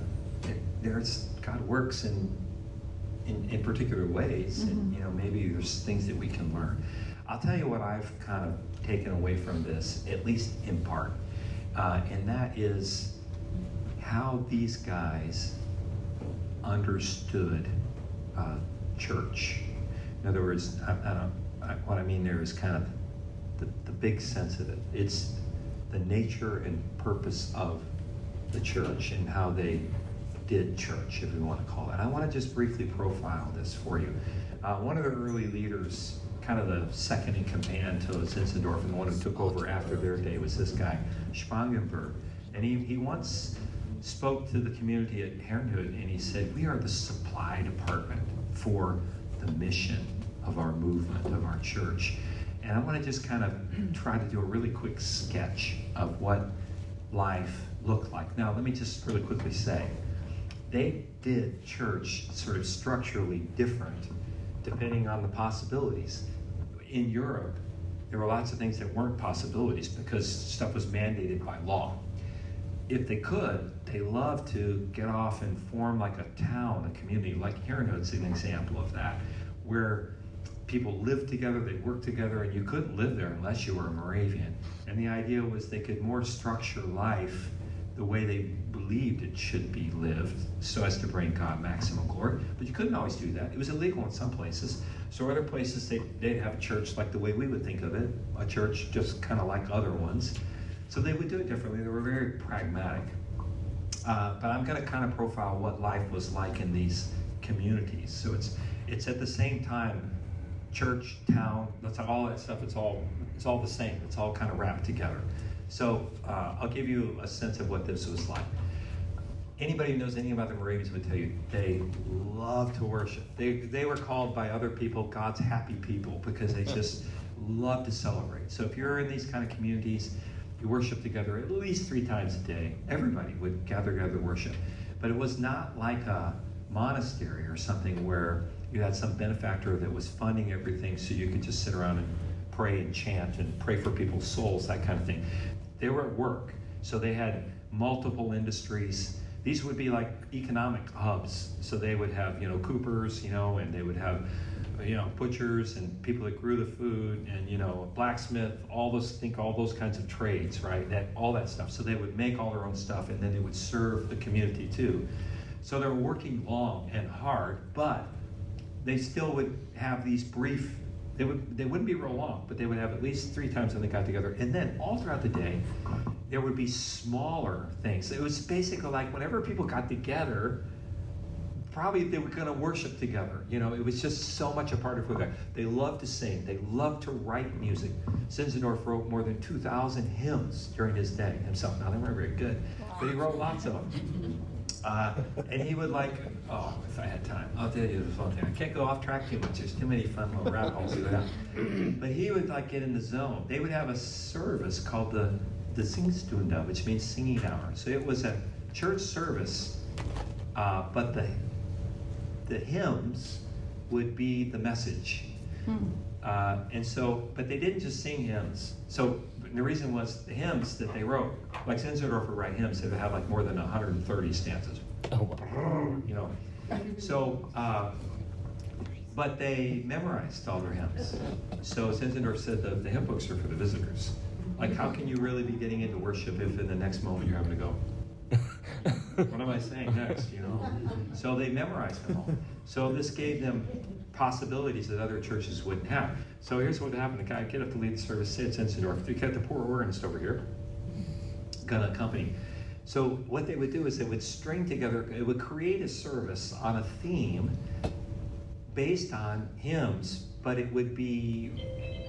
God works in particular ways, and you know, maybe there's things that we can learn. I'll tell you what I've kind of taken away from this, at least in part, and that is how these guys understood church. In other words, what I mean there is kind of the big sense of it. It's the nature and purpose of the church and how they did church, if we want to call it. I want to just briefly profile this for you. One of the early leaders, kind of the second in command to Zinzendorf, and the one who took over after their day, was this guy, Spangenberg. And he once spoke to the community at Herrnhut, and he said, we are the supply department for the mission of our movement, of our church. And I want to just kind of try to do a really quick sketch of what life looked like. Now, let me just really quickly say, they did church sort of structurally different depending on the possibilities. In Europe, there were lots of things that weren't possibilities because stuff was mandated by law. If they could, they loved to get off and form like a town, a community. Like Herrnhut's an example of that, where people lived together, they worked together, and you couldn't live there unless you were a Moravian. And the idea was they could more structure life the way they believed it should be lived so as to bring God maximum glory. But you couldn't always do that. It was illegal in some places. So other places, they'd have a church like the way we would think of it, a church just kind of like other ones. So they would do it differently. They were very pragmatic. But I'm going to kind of profile what life was like in these communities. So it's at the same time, church, town, that's all that stuff. It's all the same. It's all kind of wrapped together. So I'll give you a sense of what this was like. Anybody who knows anything about the Moravians would tell you they love to worship. They were called by other people God's happy people because they just love to celebrate. So if you're in these kind of communities, you worship together at least 3 times a day. Everybody would gather to worship. But it was not like a monastery or something where you had some benefactor that was funding everything so you could just sit around and pray and chant and pray for people's souls, that kind of thing. They were at work. So they had multiple industries. These would be like economic hubs. So they would have, coopers, and they would have, butchers and people that grew the food and, blacksmith, all those kinds of trades, right? All that stuff. So they would make all their own stuff and then they would serve the community too. So they were working long and hard, but they still would have these brief, they wouldn't be real long, but they would have at least 3 times when they got together. And then all throughout the day, there would be smaller things. It was basically like whenever people got together, probably they were going to worship together. It was just so much a part of who they are. They loved to sing. They loved to write music. Zinzendorf wrote more than 2,000 hymns during his day himself. Now, they weren't very good, but he wrote lots of them. And he would if I had time, I'll tell you this one thing. I can't go off track too much. There's too many fun little rabbit holes to go down. But he would get in the zone. They would have a service called the Singstunde, which means singing hour. So it was a church service, but the hymns would be the message. And so, but they didn't just sing hymns. So the reason was the hymns that they wrote, like Zinzendorf would write hymns that would have like more than 130 stanzas. Oh, wow. You know, so, but they memorized all their hymns. So Zinzendorf said the hymn books are for the visitors. Like, how can you really be getting into worship if in the next moment you're having to go, what am I saying next, you know? So they memorized them all. So this gave them possibilities that other churches wouldn't have. So here's what happened. The guy get up to lead the service, said Zinzendorf. They got the poor organist over here, gonna accompany. So what they would do is they would string together, it would create a service on a theme based on hymns, but it would be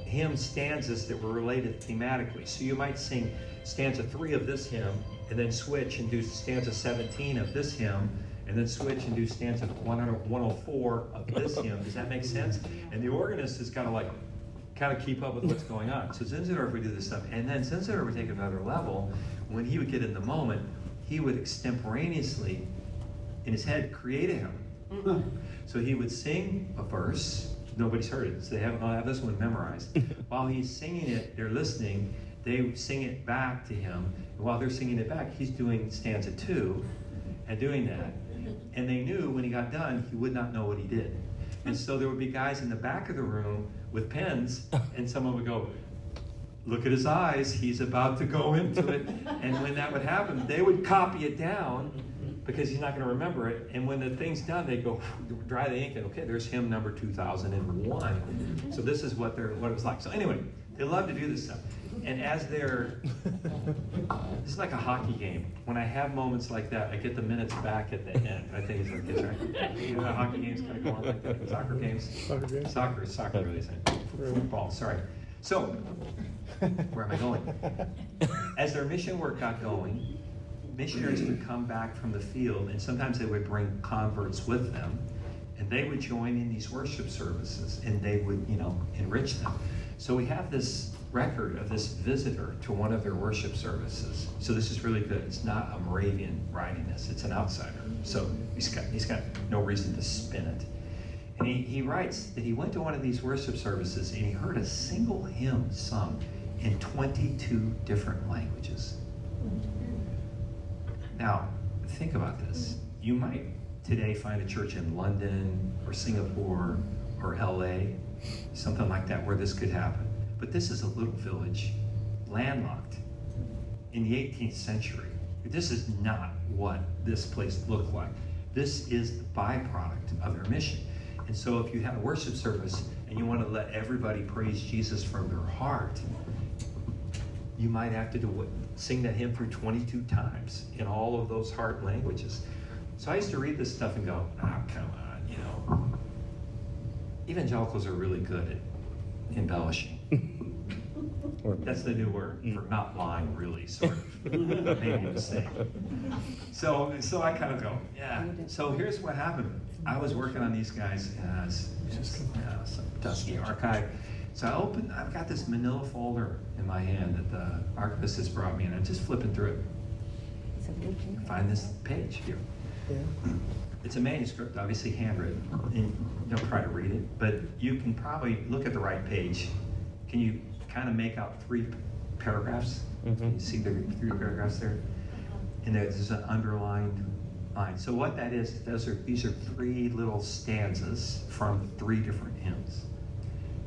hymn stanzas that were related thematically. So you might sing stanza 3 of this hymn, and then switch and do stanza 17 of this hymn, and then switch and do stanza 104 of this hymn. Does that make sense? And the organist is kind of keep up with what's going on. So Zinzendorf would do this stuff, and then Zinzendorf would take it another level. When he would get in the moment, he would extemporaneously, in his head, create a hymn. So he would sing a verse. Nobody's heard it, so they don't have this one memorized. While he's singing it, they're listening. They sing it back to him. And while they're singing it back, he's doing stanza 2 and doing that. And they knew when he got done, he would not know what he did. And so there would be guys in the back of the room with pens, and someone would go, look at his eyes, he's about to go into it. And when that would happen, they would copy it down because he's not going to remember it. And when the thing's done, they go dry the ink and, okay, there's hymn number 2001. So this is what it was like. So anyway, they love to do this stuff. And as they're, this is like a hockey game. When I have moments like that, I get the minutes back at the end. I think it's right. You know how hockey games kind of go on like that? Soccer games? Soccer really is. Football, sorry. So, where am I going? As their mission work got going, missionaries would come back from the field, and sometimes they would bring converts with them, and they would join in these worship services, and they would, enrich them. So we have this record of this visitor to one of their worship services. So this is really good. It's not a Moravian writing this, it's an outsider. So he's got no reason to spin it. And he writes that he went to one of these worship services and he heard a single hymn sung in 22 different languages. Now, think about this. You might today find a church in London or Singapore or LA, something like that, where this could happen. But this is a little village, landlocked, in the 18th century. This is not what this place looked like. This is the byproduct of their mission. And so if you had a worship service and you want to let everybody praise Jesus from their heart, you might have to sing that hymn through 22 times in all of those hard languages. So I used to read this stuff and go, come on, Evangelicals are really good at embellishing. That's the new word for not lying, really, sort of. Maybe a mistake. So I kind of go, yeah. So here's what happened. I was working on these guys as some dusty archive. So I've got this manila folder in my hand that the archivist has brought me, and I'm just flipping through it. I find this page here. It's a manuscript, obviously handwritten. And don't try to read it, but you can probably look at the right page. Can you kind of make out 3 paragraphs? Mm-hmm. You see the 3 paragraphs there? And there's an underlined line. So what that is, these are 3 little stanzas from 3 different hymns.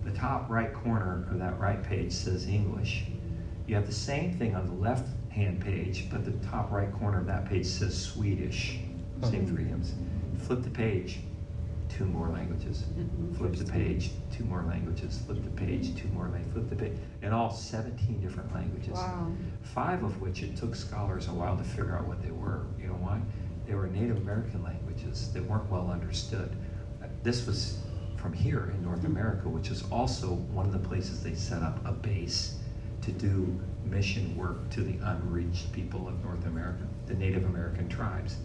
The top right corner of that right page says English. You have the same thing on the left-hand page, but the top right corner of that page says Swedish. Same 3 hymns. Flip the page, 2 more languages. Flip the page, 2 more languages. Flip the page, 2 more languages. Flip the page, in all 17 different languages. Wow. 5 of which it took scholars a while to figure out what they were. You know why? They were Native American languages that weren't well understood. This was from here in North America, which is also one of the places they set up a base to do mission work to the unreached people of North America, the Native American tribes.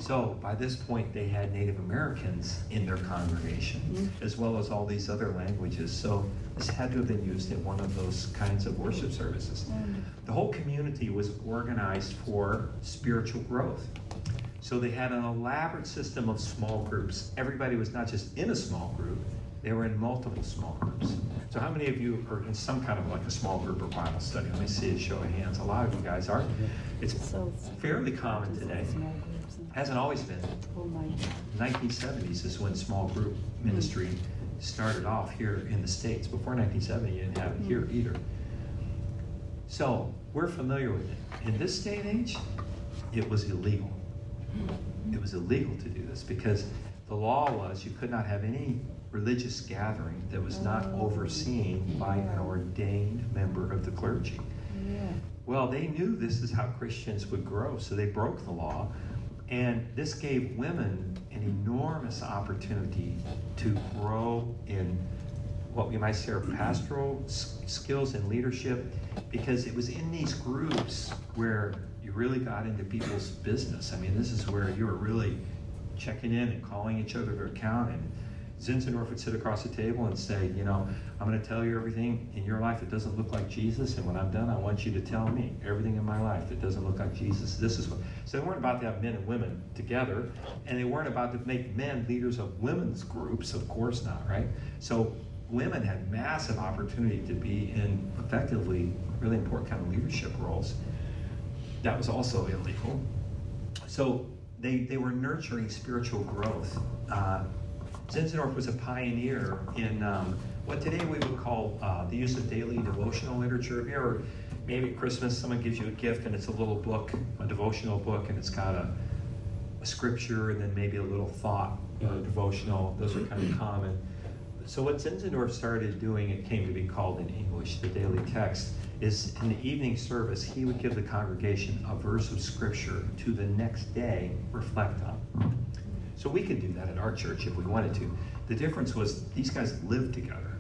So by this point, they had Native Americans in their congregation, as well as all these other languages. So this had to have been used in one of those kinds of worship services. The whole community was organized for spiritual growth. So they had an elaborate system of small groups. Everybody was not just in a small group, they were in multiple small groups. So how many of you are in some kind of like a small group or Bible study? Let me see a show of hands. A lot of you guys are. It's fairly common today. Hasn't always been. 1970s is when small group ministry started off here in the States. Before 1970, you didn't have it here either. So we're familiar with it. In this day and age, it was illegal. It was illegal to do this because the law was you could not have any religious gathering that was not overseen by an ordained member of the clergy. Well, they knew this is how Christians would grow, so they broke the law. And this gave women an enormous opportunity to grow in what we might say are pastoral skills and leadership, because it was in these groups where you really got into people's business. I mean, this is where you were really checking in and calling each other to account. And Zinzendorf would sit across the table and say, you know, I'm going to tell you everything in your life that doesn't look like Jesus, and when I'm done, I want you to tell me everything in my life that doesn't look like Jesus. This is what. So they weren't about to have men and women together, and they weren't about to make men leaders of women's groups, of course not, right? So women had massive opportunity to be in effectively really important kind of leadership roles. That was also illegal. So they were nurturing spiritual growth. Zinzendorf was a pioneer in what today we would call the use of daily devotional literature. If you ever, maybe at Christmas, someone gives you a gift and it's a little book, a devotional book, and it's got a scripture and then maybe a little thought devotional. Those are kind of common. So what Zinzendorf started doing, it came to be called in English, the daily text, is in the evening service, he would give the congregation a verse of scripture to the next day reflect on. So we could do that at our church if we wanted to. The difference was these guys lived together.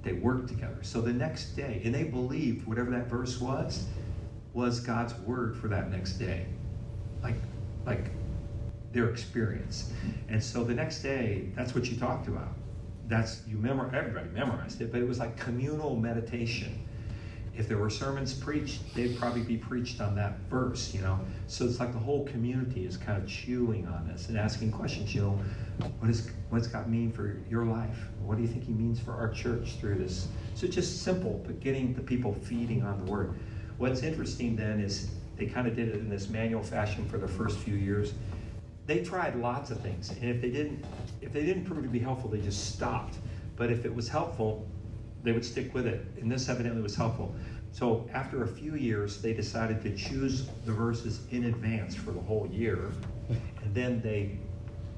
They worked together. So the next day, and they believed whatever that verse was God's word for that next day. Like their experience. And so the next day, that's what you talked about. Everybody memorized it, but it was like communal meditation. If there were sermons preached, they'd probably be preached on that verse, you know. So it's like the whole community is kind of chewing on this and asking questions, you know, what's God mean for your life? What do you think he means for our church through this? So it's just simple, but getting the people feeding on the word. What's interesting then is they kind of did it in this manual fashion for the first few years. They tried lots of things, and if they didn't prove to be helpful, they just stopped. But if it was helpful, they would stick with it, and this evidently was helpful. So after a few years, they decided to choose the verses in advance for the whole year, and then they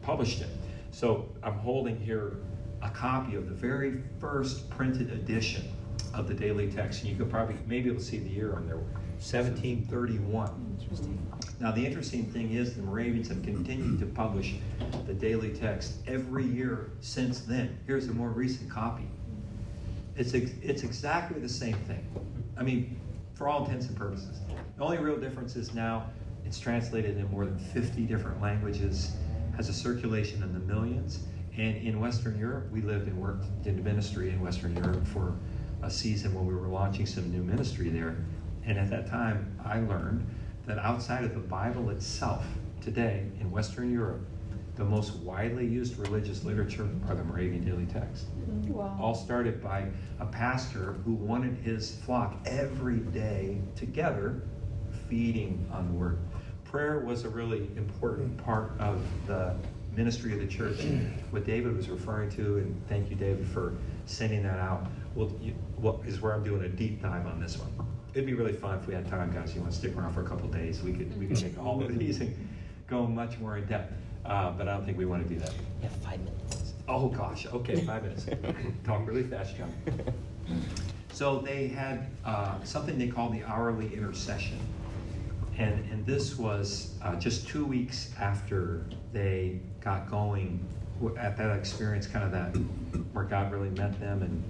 published it. So I'm holding here a copy of the very first printed edition of the daily text, and you could probably, maybe you'll see the year on there, 1731. Interesting. Now the interesting thing is the Moravians have continued to publish the daily text every year since then. Here's a more recent copy. It's exactly the same thing. I mean, for all intents and purposes. The only real difference is now it's translated in more than 50 different languages, has a circulation in the millions. And in Western Europe, we lived and worked in ministry in Western Europe for a season when we were launching some new ministry there. And at that time, I learned that outside of the Bible itself, today in Western Europe, the most widely used religious literature are the Moravian daily texts. Wow. All started by a pastor who wanted his flock every day together feeding on the word. Prayer was a really important part of the ministry of the church. What David was referring to, and thank you, David, for sending that out, is where I'm doing a deep dive on this one. It'd be really fun if we had time, guys. You want to stick around for a couple days? We could take all of these and go much more in depth. But I don't think we want to do that. You have 5 minutes. Oh gosh, okay, 5 minutes. Talk really fast, John. So they had something they called the hourly intercession. And this was just 2 weeks after they got going at that experience, kind of that, where God really met them. And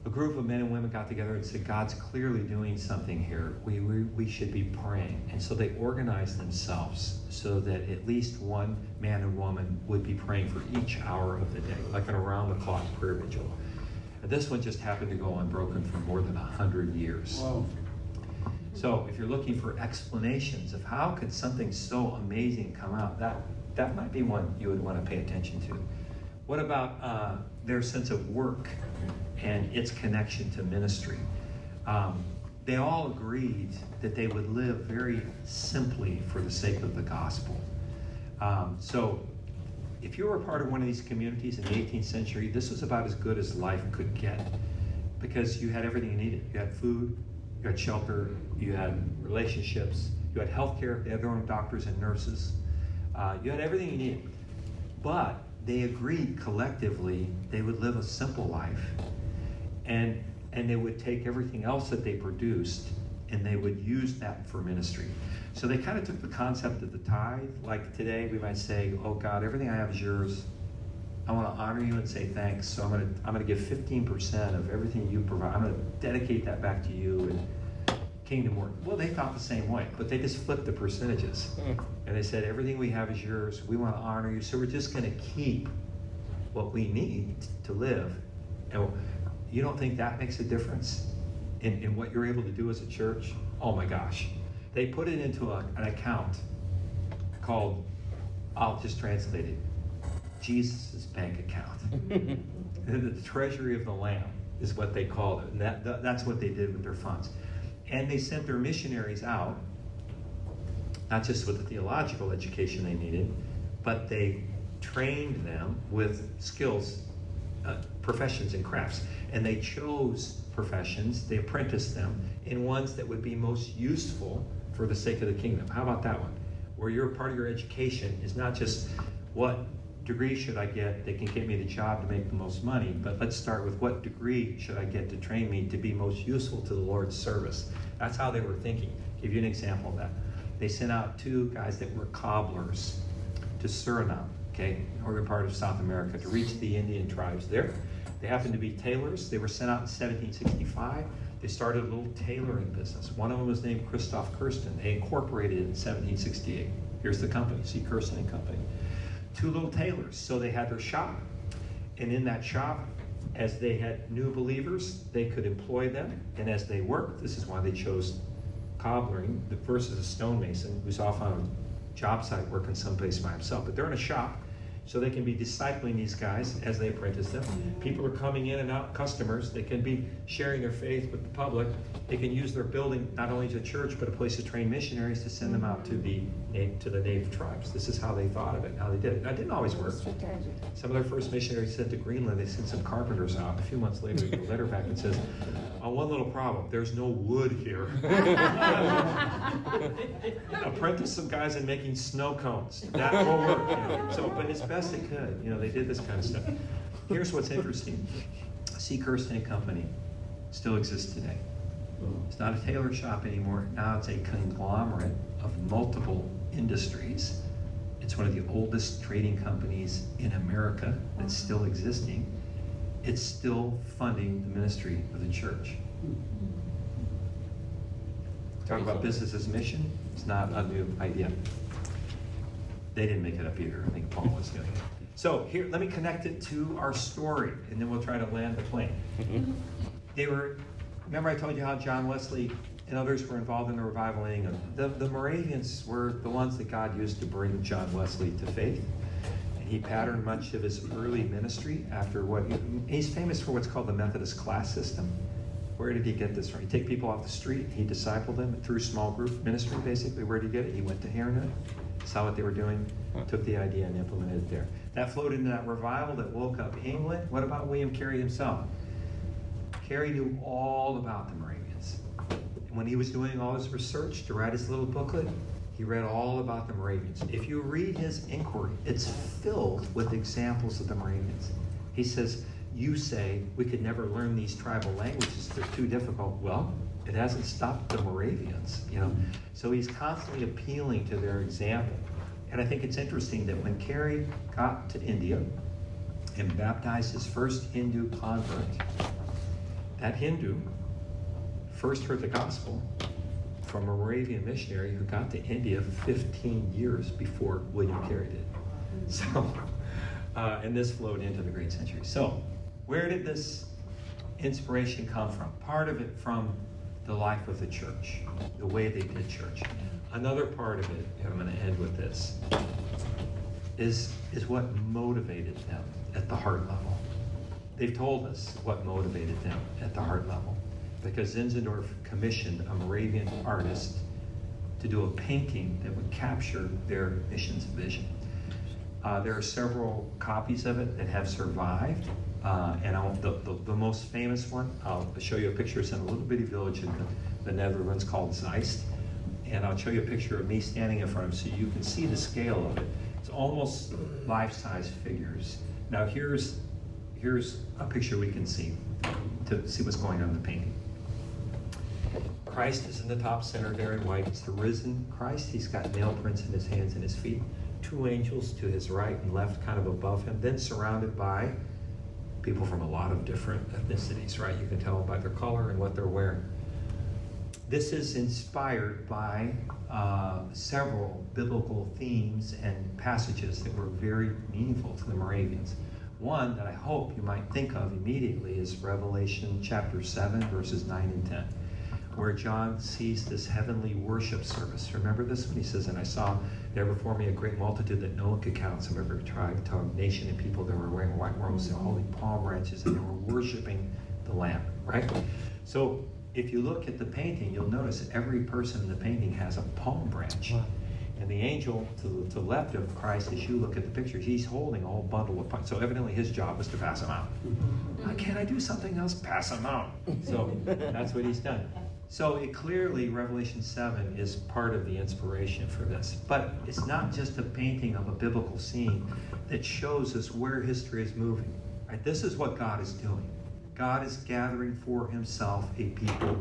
a group of men and women got together and said, God's clearly doing something here. We should be praying. And so they organized themselves so that at least one man and woman would be praying for each hour of the day, like an around-the-clock prayer vigil. And this one just happened to go unbroken for more than 100 years. Wow. So if you're looking for explanations of how could something so amazing come out, that might be one you would want to pay attention to. What about their sense of work and its connection to ministry? They all agreed that they would live very simply for the sake of the gospel. So if you were a part of one of these communities in the 18th century, this was about as good as life could get, because you had everything you needed. You had food, you had shelter, you had relationships, you had health care, they had their own doctors and nurses. You had everything you needed. But they agreed collectively they would live a simple life, and they would take everything else that they produced and they would use that for ministry. So they kind of took the concept of the tithe. Like today we might say, oh God, everything I have is yours. I want to honor you and say thanks. So I'm going to give 15% of everything you provide. I'm going to dedicate that back to you and kingdom work. Well, they thought the same way, but they just flipped the percentages. And they said, everything we have is yours. We want to honor you. So we're just going to keep what we need to live. And you don't think that makes a difference in what you're able to do as a church? Oh my gosh. They put it into an account called, I'll just translate it, Jesus' bank account. The treasury of the Lamb is what they called it. And that's what they did with their funds. And they sent their missionaries out, not just with the theological education they needed, but they trained them with skills, professions and crafts. And they chose professions, they apprenticed them in ones that would be most useful for the sake of the kingdom. How about that one? Where your part of your education is not just what degree should I get that can get me the job to make the most money, but let's start with what degree should I get to train me to be most useful to the Lord's service. That's how they were thinking. I'll give you an example of that. They sent out 2 guys that were cobblers to Suriname, okay, northern part of South America, to reach the Indian tribes there. They happened to be tailors. They were sent out in 1765. They started a little tailoring business. One of them was named Christoph Kirsten. They incorporated it in 1768. Here's the company, C. Kirsten and Company. 2 little tailors. So they had their shop. And in that shop, as they had new believers, they could employ them. And as they worked, this is why they chose cobbling versus a stonemason who's off on a job site working someplace by himself. But they're in a shop, so they can be discipling these guys as they apprentice them. People are coming in and out, customers. They can be sharing their faith with the public. They can use their building not only as a church, but a place to train missionaries to send them out to the native tribes. This is how they thought of it, how they did it. Now, it didn't always work. Some of their first missionaries sent to Greenland, they sent some carpenters out. A few months later, they get a letter back that says, one little problem, there's no wood here. Apprentice some guys in making snow cones. That will work. You know. So, but as best they could, they did this kind of stuff. Here's what's interesting. C. Kirsten and Company still exists today. It's not a tailor shop anymore. Now it's a conglomerate of multiple industries. It's one of the oldest trading companies in America that's still existing. It's still funding the ministry of the church. Talk about business as mission. It's not a new idea. They didn't make it up either. I think Paul was doing it. So here, let me connect it to our story, and then we'll try to land the plane. Remember I told you how John Wesley and others were involved in the revival in England. The Moravians were the ones that God used to bring John Wesley to faith. And he patterned much of his early ministry after he's famous for what's called the Methodist class system. Where did he get this from? He'd take people off the street, he discipled them through small group ministry, basically. Where did he get it? He went to Herrenhut, saw what they were doing, took the idea and implemented it there. That flowed into that revival that woke up England. What about William Carey himself? Carey knew all about the Moravians. And when he was doing all his research to write his little booklet, he read all about the Moravians. If you read his inquiry, it's filled with examples of the Moravians. He says, you say we could never learn these tribal languages, they're too difficult. Well, it hasn't stopped the Moravians, So he's constantly appealing to their example. And I think it's interesting that when Carey got to India and baptized his first Hindu convert, that Hindu first heard the gospel from a Moravian missionary who got to India 15 years before William Carey did. So, and this flowed into the great century. So, where did this inspiration come from? Part of it from the life of the church, the way they did church. Another part of it, and I'm going to end with this, is what motivated them at the heart level. They've told us what motivated them at the heart level, because Zinzendorf commissioned a Moravian artist to do a painting that would capture their mission's vision. There are several copies of it that have survived, and the most famous one, I'll show you a picture. It's in a little bitty village in the Netherlands called Zeist, and I'll show you a picture of me standing in front of it so you can see the scale of it. It's almost life-size figures. Now here's a picture we can see to see what's going on in the painting. Christ is in the top center there in white. It's the risen Christ. He's got nail prints in his hands and his feet. Two angels to his right and left, kind of above him, then surrounded by people from a lot of different ethnicities, right? You can tell by their color and what they're wearing. This is inspired by several biblical themes and passages that were very meaningful to the Moravians. One that I hope you might think of immediately is Revelation chapter 7, verses 9 and 10, where John sees this heavenly worship service. Remember this when he says, "And I saw there before me a great multitude that no one could count, some every tribe, tongue, nation, and people that were wearing white robes and holy palm branches, and they were worshiping the Lamb," right? So if you look at the painting, you'll notice that every person in the painting has a palm branch. And the angel to the left of Christ, as you look at the picture, he's holding a whole bundle of palms. So evidently his job was to pass them out. Can I do something else? Pass them out. So that's what he's done. So it clearly, Revelation 7 is part of the inspiration for this. But it's not just a painting of a biblical scene that shows us where history is moving. Right? This is what God is doing. God is gathering for himself a people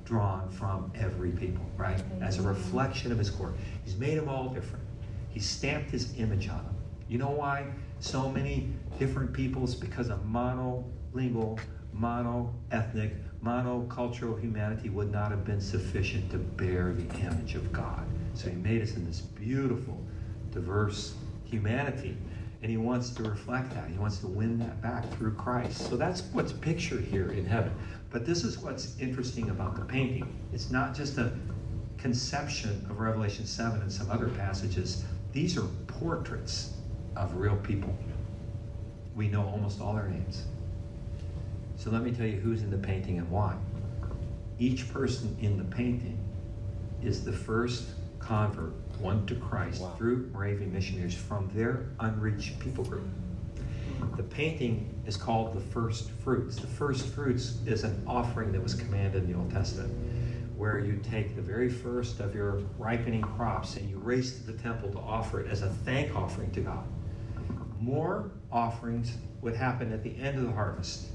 drawn from every people, right? As a reflection of his core. He's made them all different. He's stamped his image on them. You know why so many different peoples? Because a monolingual, mono-ethnic, monocultural humanity would not have been sufficient to bear the image of God. So he made us in this beautiful, diverse humanity. And he wants to reflect that. He wants to win that back through Christ. So that's what's pictured here in heaven. But this is what's interesting about the painting. It's not just a conception of Revelation 7 and some other passages. These are portraits of real people. We know almost all their names. So let me tell you who's in the painting and why. Each person in the painting is the first convert, won to Christ through Moravian missionaries from their unreached people group. The painting is called the first fruits. The first fruits is an offering that was commanded in the Old Testament, where you take the very first of your ripening crops and you race to the temple to offer it as a thank offering to God. More offerings would happen at the end of the harvest.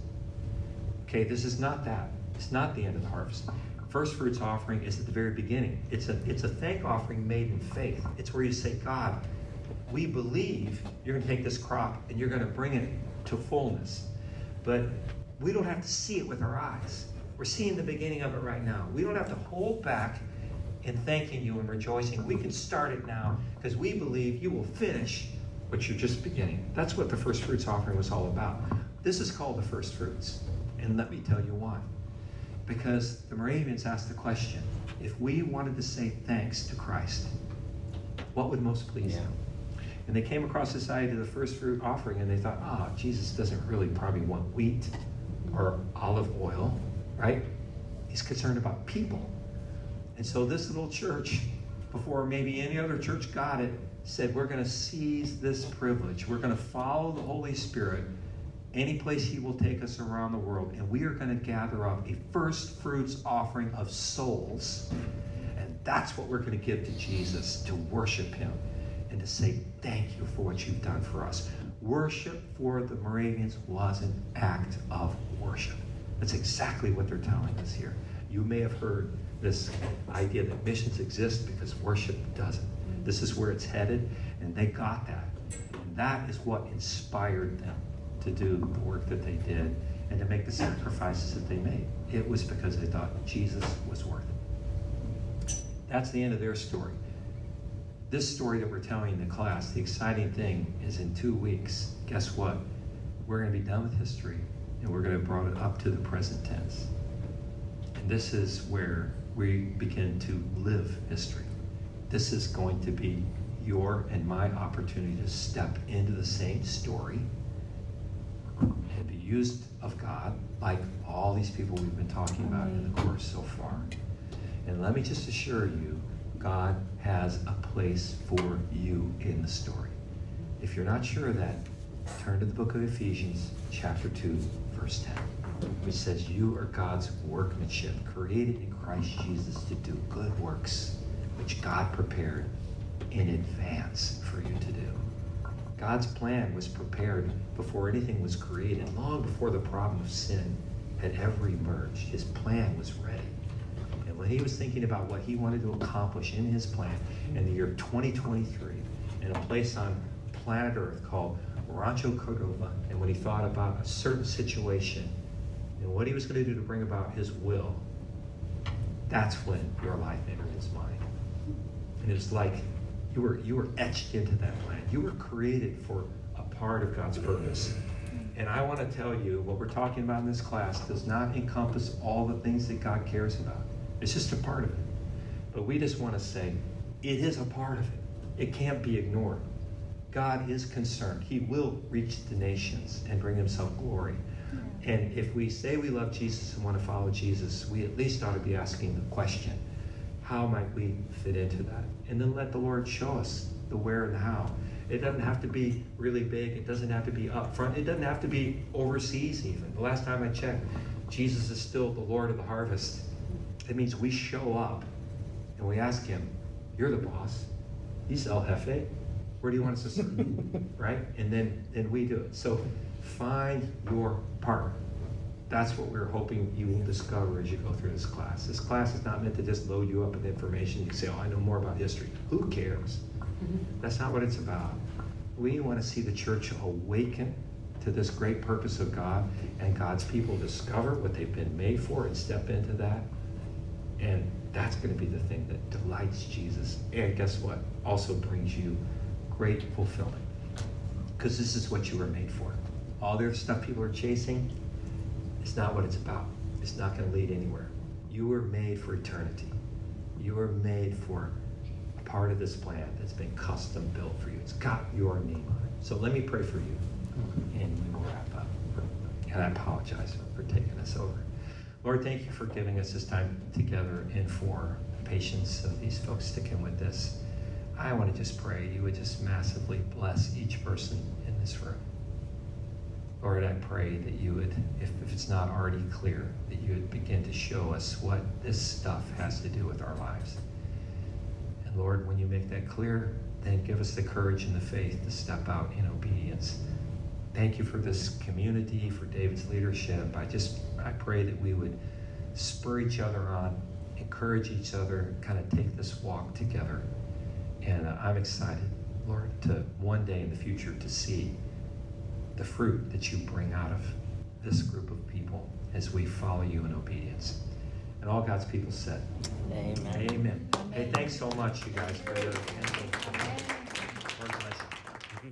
Okay, this is not that. It's not the end of the harvest. First fruits offering is at the very beginning. It's a thank offering made in faith. It's where you say, God, we believe you're going to take this crop and you're going to bring it to fullness. But we don't have to see it with our eyes. We're seeing the beginning of it right now. We don't have to hold back in thanking you and rejoicing. We can start it now because we believe you will finish what you're just beginning. That's what the first fruits offering was all about. This is called the first fruits. And let me tell you why. Because the Moravians asked the question, if we wanted to say thanks to Christ, what would most please him? And they came across this idea of the first fruit offering and they thought, Jesus doesn't really probably want wheat or olive oil, right? He's concerned about people. And so this little church, before maybe any other church got it, said, we're going to seize this privilege. We're going to follow the Holy Spirit any place he will take us around the world, and we are going to gather up a first fruits offering of souls, and that's what we're going to give to Jesus to worship him and to say thank you for what you've done for us. Worship for the Moravians was an act of worship. That's exactly what they're telling us here. You may have heard this idea that missions exist because worship doesn't. This is where it's headed, and they got that. And that is what inspired them to do the work that they did and to make the sacrifices that they made. It was because they thought Jesus was worth it. That's the end of their story. This story that we're telling in the class, the exciting thing is in 2 weeks, guess what? We're going to be done with history and we're going to bring it up to the present tense. And And this is where we begin to live history. This is going to be your and my opportunity to step into the same story and be used of God like all these people we've been talking about in the course so far. And let me just assure you, God has a place for you in the story. If you're not sure of that, turn to the book of Ephesians, chapter 2, verse 10, which says, you are God's workmanship, created in Christ Jesus to do good works, which God prepared in advance for you to do. God's plan was prepared before anything was created, long before the problem of sin had ever emerged. His plan was ready. And when he was thinking about what he wanted to accomplish in his plan in the year 2023, in a place on planet Earth called Rancho Cordova, and when he thought about a certain situation and what he was going to do to bring about his will, that's when your life entered his mind. And it was like you were etched into that plan. You were created for a part of God's purpose. And I want to tell you, what we're talking about in this class does not encompass all the things that God cares about. It's just a part of it. But we just want to say, it is a part of it. It can't be ignored. God is concerned. He will reach the nations and bring himself glory. And if we say we love Jesus and want to follow Jesus, we at least ought to be asking the question, how might we fit into that? And then let the Lord show us the where and the how. It doesn't have to be really big. It doesn't have to be up front. It doesn't have to be overseas even. The last time I checked, Jesus is still the Lord of the harvest. It means we show up and we ask him, you're the boss. He's El Jefe. Where do you want us to serve? Right? And then we do it. So find your part. That's what we're hoping you will discover as you go through this class. This class is not meant to just load you up with information. You can say, oh, I know more about history. Who cares? That's not what it's about. We want to see the church awaken to this great purpose of God, and God's people discover what they've been made for and step into that. And that's going to be the thing that delights Jesus. And guess what? Also brings you great fulfillment. Because this is what you were made for. All the other stuff people are chasing, it's not what it's about. It's not going to lead anywhere. You were made for eternity. You were made for a part of this plan that's been custom built for you. It's got your name on it. So let me pray for you, and we will wrap up. And I apologize for taking us over. Lord, thank you for giving us this time together and for the patience of these folks sticking with this. I want to just pray you would just massively bless each person in this room. Lord, I pray that you would, if it's not already clear, that you would begin to show us what this stuff has to do with our lives. And Lord, when you make that clear, then give us the courage and the faith to step out in obedience. Thank you for this community, for David's leadership. I pray that we would spur each other on, encourage each other, kind of take this walk together. And I'm excited, Lord, to one day in the future to see the fruit that you bring out of this group of people as we follow you in obedience. And all God's people said, Amen. Amen. Hey, thanks so much, you guys, for your attention. Lord bless you.